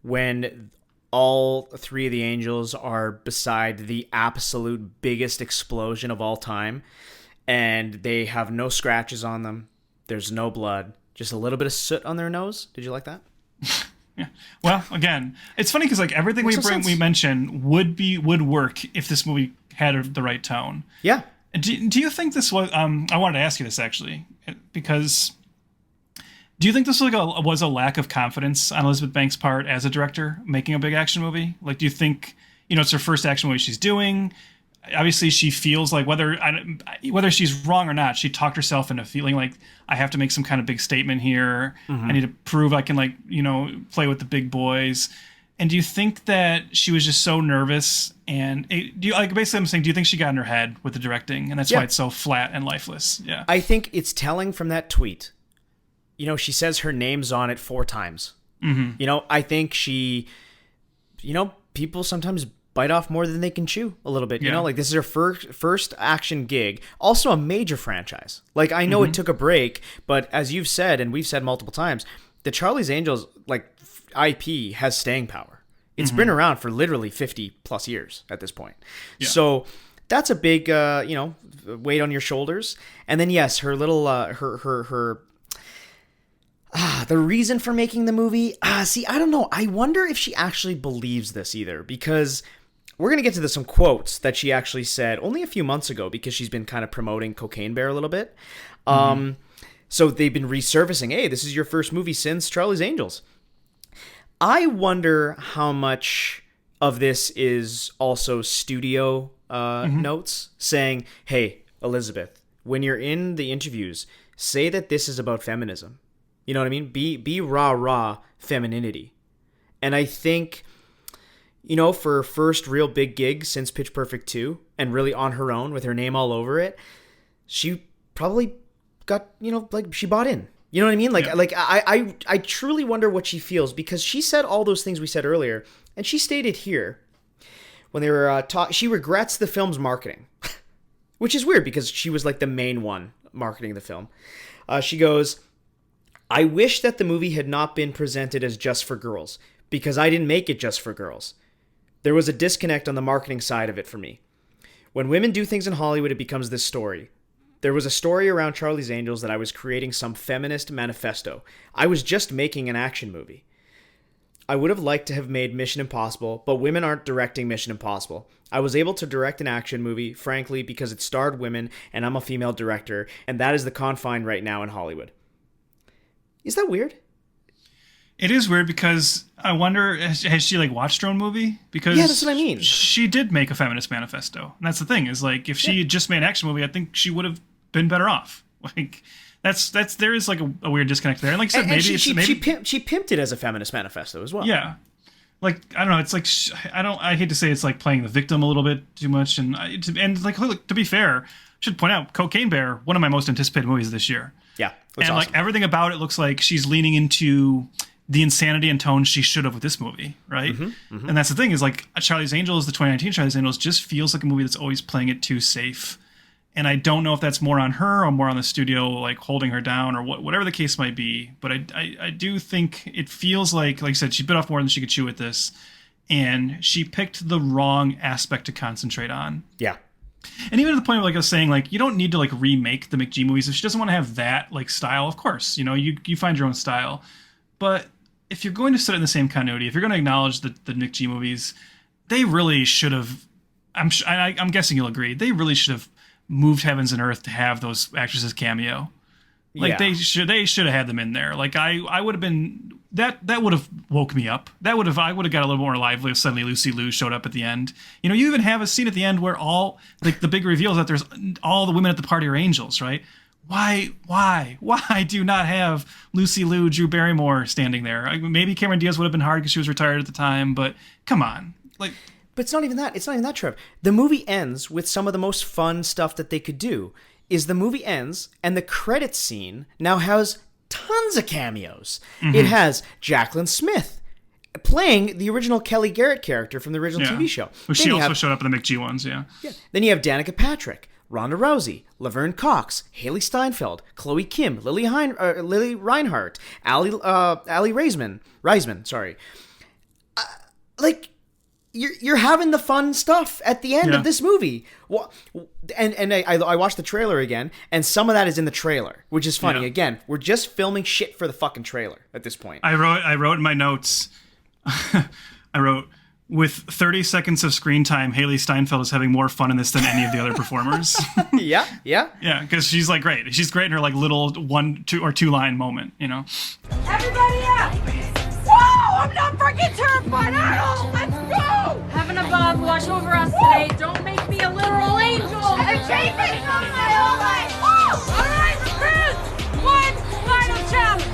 when all 3 of the angels are beside the absolute biggest explosion of all time, and they have no scratches on them, there's no blood, just a little bit of soot on their nose? Did you like that? Yeah. Well, again, it's funny because like everything we mention would work if this movie had the right tone. Yeah. Do you think this was? I wanted to ask you this actually, because do you think this was a lack of confidence on Elizabeth Banks' part as a director making a big action movie? Like, do you think it's her first action movie she's doing? Obviously, she feels like whether she's wrong or not, she talked herself into feeling like I have to make some kind of big statement here. Mm-hmm. I need to prove I can play with the big boys. And do you think that she was just so nervous? And basically, I'm saying, do you think she got in her head with the directing, and that's why it's so flat and lifeless? Yeah, I think it's telling from that tweet. She says her name's on it 4 times. Mm-hmm. I think she, people sometimes bite off more than they can chew a little bit. This is her first action gig, also a major franchise. Like, I know it took a break, but as you've said, and we've said multiple times, the Charlie's Angels IP has staying power. It's been around for literally 50 plus years at this point. Yeah. So that's a big, weight on your shoulders. And then yes, her little, the reason for making the movie. I don't know. I wonder if she actually believes this either, because we're going to get to some quotes that she actually said only a few months ago, because she's been kind of promoting Cocaine Bear a little bit. So they've been resurfacing, hey, this is your first movie since Charlie's Angels. I wonder how much of this is also studio notes saying, hey, Elizabeth, when you're in the interviews, say that this is about feminism. You know what I mean? Be rah femininity. And I think, for her first real big gig since Pitch Perfect 2, and really on her own with her name all over it, she probably got, she bought in. You know what I mean? I truly wonder what she feels, because she said all those things we said earlier, and she stated here when they were she regrets the film's marketing, which is weird because she was like the main one marketing the film. She goes, I wish that the movie had not been presented as just for girls, because I didn't make it just for girls. There was a disconnect on the marketing side of it for me. When women do things in Hollywood, it becomes this story. There was a story around Charlie's Angels that I was creating some feminist manifesto. I was just making an action movie. I would have liked to have made Mission Impossible, but women aren't directing Mission Impossible. I was able to direct an action movie, frankly, because it starred women, and I'm a female director, and that is the confine right now in Hollywood. Is that weird? It is weird, because I wonder, has she watched her own movie? Because yeah, that's what I mean. She did make a feminist manifesto, and that's the thing. Is if she had just made an action movie, I think she would have been better off. There is a weird disconnect there. And like I said, she pimped it as a feminist manifesto as well. Yeah, I don't know. It's I hate to say it's playing the victim a little bit too much. And to be fair, I should point out Cocaine Bear, one of my most anticipated movies this year. Yeah, and awesome. Everything about it looks like she's leaning into the insanity and tone she should have with this movie, right? And that's the thing, is Charlie's Angels, the 2019 Charlie's Angels, just feels like a movie that's always playing it too safe. And I don't know if that's more on her or more on the studio, holding her down, or whatever the case might be. But I do think it feels like I said, she bit off more than she could chew with this, and she picked the wrong aspect to concentrate on. Yeah. And even to the point of I was saying, you don't need to remake the McG movies. If she doesn't want to have that style, of course, you find your own style. But if you're going to set it in the same continuity, if you're going to acknowledge the McG movies, they really should have I'm guessing you'll agree. They really should have moved heavens and earth to have those actresses cameo. Like they should have had them in there. Like I would have been that would have woke me up. I would have got a little more lively if suddenly Lucy Liu showed up at the end. You know, you even have a scene at the end where all like the big reveal is that there's all the women at the party are angels, right? Why do you not have Lucy Liu, Drew Barrymore standing there? Maybe Cameron Diaz would have been hard because she was retired at the time, but come on. But it's not even that. It's not even that, Trev. The movie ends with some of the most fun stuff that they could do. Is the movie ends and the credits scene now has tons of cameos. Mm-hmm. It has Jaclyn Smith playing the original Kelly Garrett character from the original TV show. Well, she also showed up in the McG ones, yeah. Then you have Danica Patrick, Ronda Rousey, Laverne Cox, Haley Steinfeld, Chloe Kim, Lily Reinhart, Ali Reisman, sorry. You're having the fun stuff at the end of this movie. Well, and I watched the trailer again, and some of that is in the trailer, which is funny. Yeah. Again, we're just filming shit for the fucking trailer at this point. I wrote in my notes, with 30 seconds of screen time, Haley Steinfeld is having more fun in this than any of the other performers. Yeah, because she's like great. She's great in her like little 1, 2 or 2 line moment, you know. Everybody up! Whoa! I'm not freaking terrified at all! Let's go! Heaven above, watch over us today. Don't make me a literal angel. I'm chasing from my whole life! Whoa! All right, recruits! One final challenge.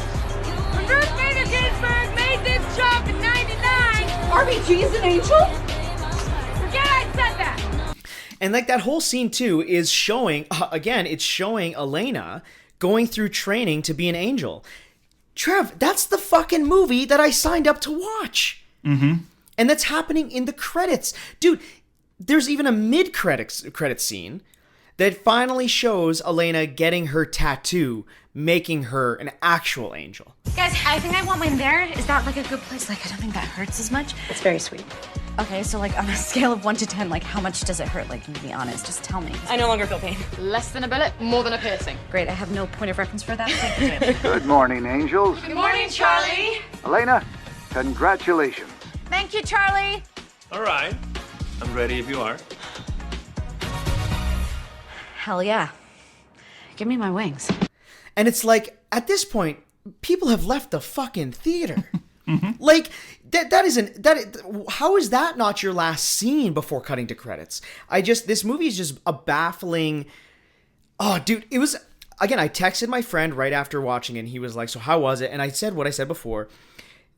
When Ruth Bader Ginsburg made this jump in 99, RBG is an angel? Forget I said that! And like that whole scene too is showing, again, it's showing Elena going through training to be an angel. Trev, that's the fucking movie that I signed up to watch. Mm-hmm. And that's happening in the credits. Dude, there's even a mid-credit scene that finally shows Elena getting her tattoo, making her an actual angel. Guys, I think I want mine there. Is that like a good place? Like, I don't think that hurts as much. It's very sweet. Okay, so like on a scale of 1 to 10, like how much does it hurt? Like, be honest, just tell me. I no longer feel pain. Less than a bullet, more than a piercing. Great, I have no point of reference for that. Thank you. Good morning, angels. Good morning, Charlie. Elena, congratulations. Thank you, Charlie. All right. I'm ready if you are. Hell yeah. Give me my wings. And it's like, at this point, people have left the fucking theater. Mm-hmm. Like, how is that not your last scene before cutting to credits? This movie is just a baffling, dude, it was, again, I texted my friend right after watching it, and he was like, so how was it? And I said what I said before.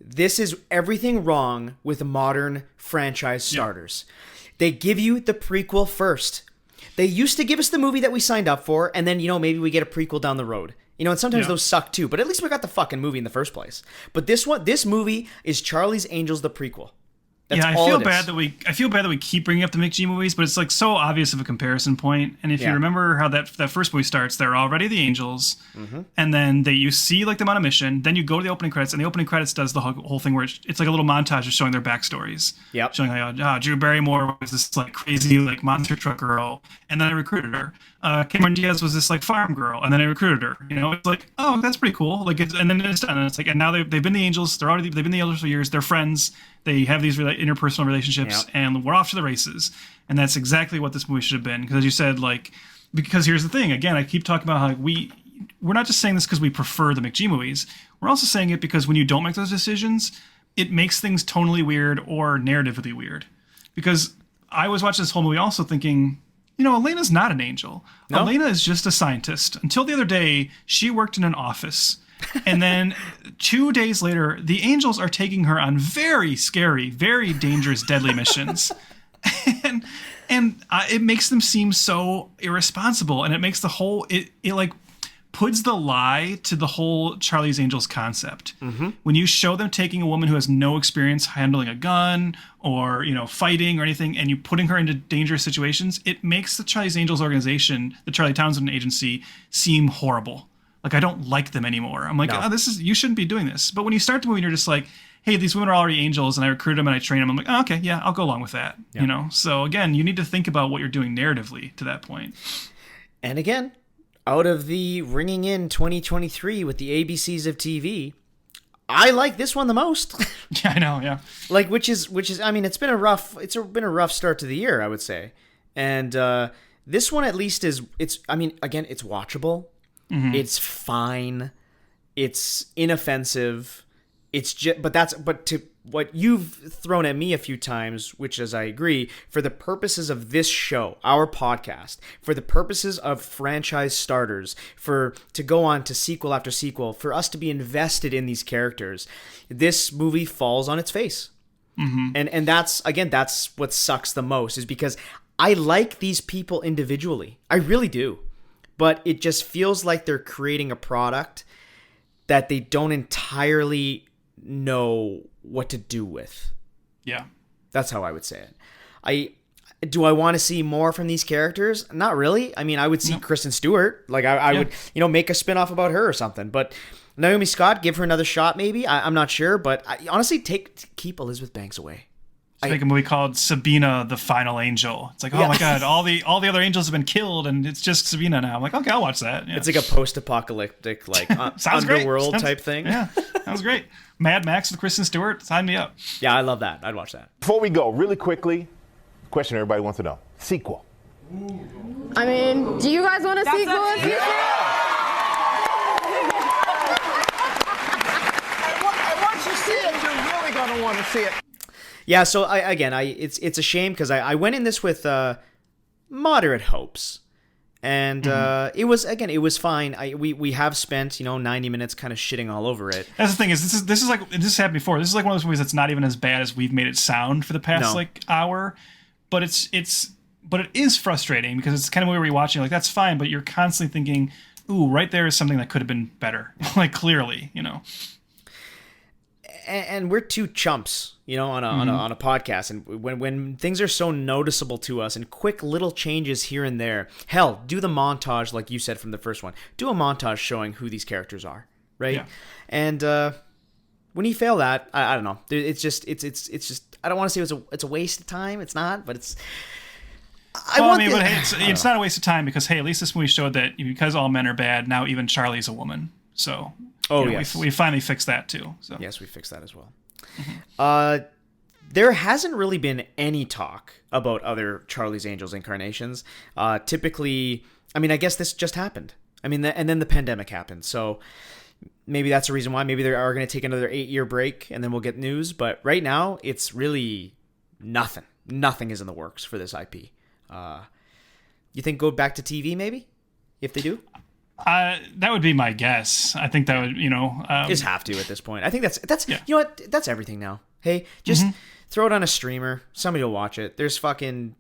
This is everything wrong with modern franchise starters. They give you the prequel first. They used to give us the movie that we signed up for, and then, maybe we get a prequel down the road. And sometimes those suck too, but at least we got the fucking movie in the first place. But this movie is Charlie's Angels, the prequel. That's I feel bad that we keep bringing up the McG movies, but it's like so obvious of a comparison point. And if you remember how that first movie starts, they're already the angels, and then you see like them on a mission. Then you go to the opening credits, and the opening credits does the whole thing where it's like a little montage of showing their backstories. Yep. Showing like Drew Barrymore was this like crazy like monster truck girl, and then I recruited her. Cameron Diaz was this like farm girl, and then I recruited her. It's like, oh, that's pretty cool. Like, and then it's done. And it's like, and now they've been the angels. They've been the angels for years. They're friends. They have these interpersonal relationships, and we're off to the races. And that's exactly what this movie should have been. Because as you said, because here's the thing. Again, I keep talking about how we're not just saying this because we prefer the McG movies. We're also saying it because when you don't make those decisions, it makes things tonally weird or narratively weird. Because I was watching this whole movie also thinking, Elena's not an angel. No? Elena is just a scientist. Until the other day, she worked in an office. And then 2 days later, the angels are taking her on very scary, very dangerous, deadly missions. And it makes them seem so irresponsible. And it makes the whole, it puts the lie to the whole Charlie's Angels concept. Mm-hmm. When you show them taking a woman who has no experience handling a gun or, fighting or anything, and you putting her into dangerous situations, it makes the Charlie's Angels organization, the Charlie Townsend agency, seem horrible. Like, I don't like them anymore. I'm like, you shouldn't be doing this. But when you start the movie and you're just like, hey, these women are already angels and I recruited them and I train them, I'm like, okay, yeah, I'll go along with that. Yeah. So again, you need to think about what you're doing narratively to that point. And again, out of the ringing in 2023 with the ABCs of TV, I like this one the most. Yeah, I know. Yeah. Like, which is. I mean, it's been a rough start to the year, I would say. And this one at least is. I mean, again, it's watchable. Mm-hmm. It's fine. It's inoffensive. It's just, but to what you've thrown at me a few times, which as I agree, for the purposes of this show, our podcast, for the purposes of franchise starters, to go on to sequel after sequel, for us to be invested in these characters, this movie falls on its face. Mm-hmm. And that's what sucks the most, is because I like these people individually. I really do. But it just feels like they're creating a product that they don't entirely know what to do with. Yeah. That's how I would say it. Do I want to see more from these characters? Not really. I mean, I would see Kristen Stewart. Like, I would, make a spinoff about her or something. But Naomi Scott, give her another shot maybe. I'm not sure. But honestly, keep Elizabeth Banks away. Make a movie called Sabina, the Final Angel. It's like, oh my God, all the other angels have been killed, and it's just Sabina now. I'm like, okay, I'll watch that. Yeah. It's like a post-apocalyptic, like underworld type thing. Yeah, sounds great. Mad Max with Kristen Stewart, sign me up. Yeah, I love that. I'd watch that. Before we go, really quickly, question everybody wants to know: sequel. I mean, do you guys want a sequel? Once you see it, you're really gonna want to see it. Yeah, so it's a shame because I went in this with moderate hopes, and it was fine. We have spent 90 minutes kind of shitting all over it. That's the thing is this has happened before. This is like one of those movies that's not even as bad as we've made it sound for the past hour, but it is frustrating because it's kind of where we're watching like that's fine, but you're constantly thinking, ooh, right there is something that could have been better, like clearly, And we're two chumps, on a podcast, and when things are so noticeable to us, and quick little changes here and there, hell, do the montage like you said from the first one. Do a montage showing who these characters are, right? Yeah. And when you fail that, I don't know. It's just I don't want to say it's a waste of time. It's not, but it's. It's not a waste of time because at least this movie showed that because all men are bad, now even Charlie's a woman. So. Yes. We finally fixed that too. So. Yes, we fixed that as well. Mm-hmm. There hasn't really been any talk about other Charlie's Angels incarnations. Typically, I mean, I guess this just happened. I mean, and then the pandemic happened. So maybe that's the reason why. Maybe they are going to take another 8-year break and then we'll get news. But right now, it's really nothing. Nothing is in the works for this IP. You think go back to TV maybe? If they do? That would be my guess. I think that would, just have to at this point. I think that's you know what? That's everything now. Hey, just throw it on a streamer. Somebody will watch it. There's fucking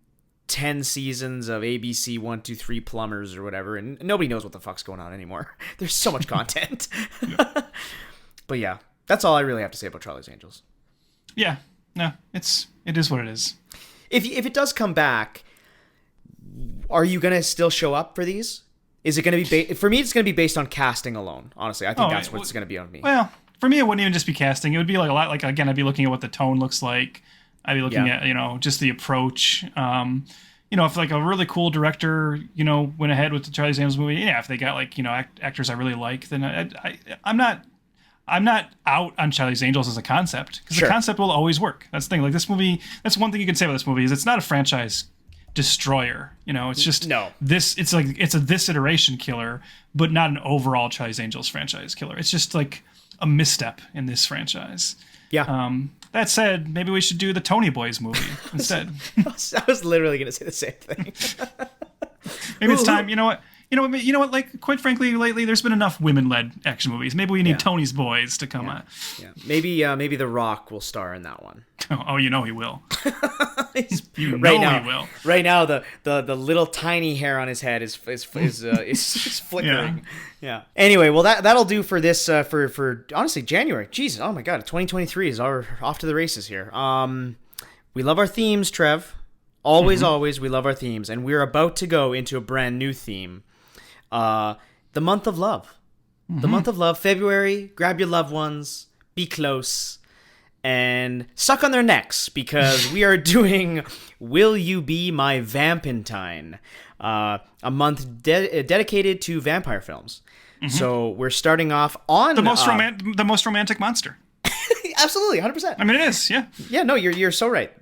10 seasons of ABC 123 Plumbers or whatever, and nobody knows what the fuck's going on anymore. There's so much content. But yeah, that's all I really have to say about Charlie's Angels. Yeah, no, it is what it is. If it does come back, are you gonna still show up for these? Is it going to be for me? It's going to be based on casting alone. Honestly, I think that's what it's going to be on me. Well, for me, it wouldn't even just be casting. It would be like a lot. Like again, I'd be looking at what the tone looks like. I'd be looking at just the approach. If like a really cool director went ahead with the Charlie's Angels movie, if they got like actors I really like, then I'm not out on Charlie's Angels as a concept because the concept will always work. That's the thing. Like this movie, that's one thing you can say about this movie is it's not a franchise destroyer. It's just this. It's like it's a this iteration killer, but not an overall Charlie's Angels franchise killer. It's just like a misstep in this franchise. Yeah. That said, maybe we should do the Tony Boys movie instead. I was literally going to say the same thing. Maybe it's time. You know what? Like, quite frankly, lately there's been enough women-led action movies. Maybe we need Tony's Boys to come on. Yeah. Maybe The Rock will star in that one. Oh, he will. He will. Right now, the little tiny hair on his head is flickering. Yeah. Anyway, well that'll do for this for honestly January. Jesus, oh my God, 2023 is off to the races here. We love our themes, Trev. Always, we love our themes, and we're about to go into a brand new theme. The month of love. The month of love, February. Grab your loved ones, be close, and suck on their necks because we are doing Will You Be My Vampentine, a month dedicated to vampire films. So we're starting off on the most romantic monster. absolutely, 100%. I mean, it is, yeah. Yeah, no, you're so right.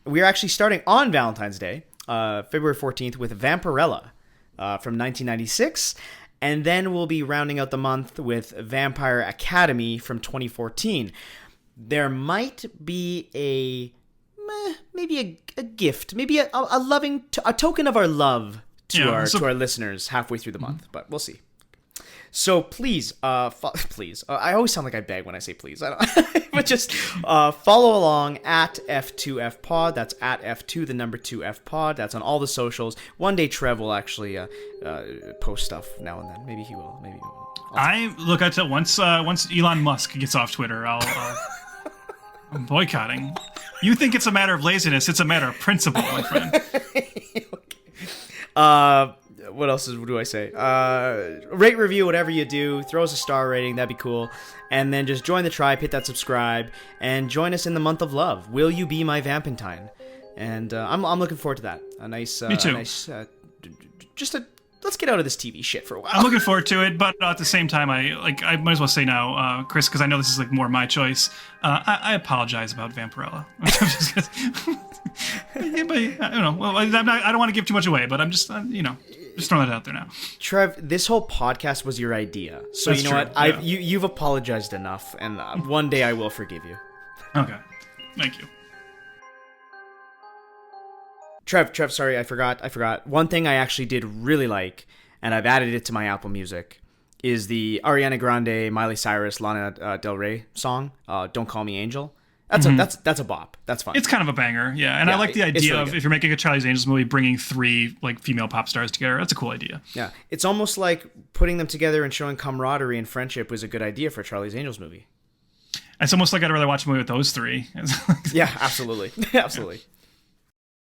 We're actually starting on Valentine's Day, February 14th, with Vampirella from 1996. And then we'll be rounding out the month with Vampire Academy from 2014. There might be maybe a gift, maybe a loving, a token of our love to our listeners halfway through the month, but we'll see. So please, please. I always sound like I beg when I say please. I don't, but just follow along at F2F Pod. That's at F2, the number 2F Pod. That's on all the socials. One day Trev will actually post stuff now and then. Maybe he will. Maybe he won't. I tell once Elon Musk gets off Twitter, I'm boycotting. You think it's a matter of laziness? It's a matter of principle, my friend. What else do I say? Rate, review, whatever you do. Throw us a star rating. That'd be cool. And then just join the tribe, hit that subscribe, and join us in the month of love. Will you be my Vampentine? And I'm looking forward to that. Me too. Let's get out of this TV shit for a while. I'm looking forward to it, but at the same time, I might as well say now, Chris, because I know this is like more my choice. I apologize about Vampirella. Yeah, but I don't know. Well, I don't want to give too much away, but I'm just just throwing that out there now. Trev, this whole podcast was your idea, so that's you know true. What? Yeah. You've apologized enough, and one day I will forgive you. Okay, thank you. Trev, sorry, I forgot. One thing I actually did really like, and I've added it to my Apple Music, is the Ariana Grande, Miley Cyrus, Lana Del Rey song, "Don't Call Me Angel." That's a bop. That's fun. It's kind of a banger, yeah. And I like the idea really of if you're making a Charlie's Angels movie, bringing 3 like female pop stars together. That's a cool idea. Yeah, it's almost like putting them together and showing camaraderie and friendship was a good idea for a Charlie's Angels movie. It's almost like I'd rather watch a movie with those 3. Yeah, absolutely, absolutely.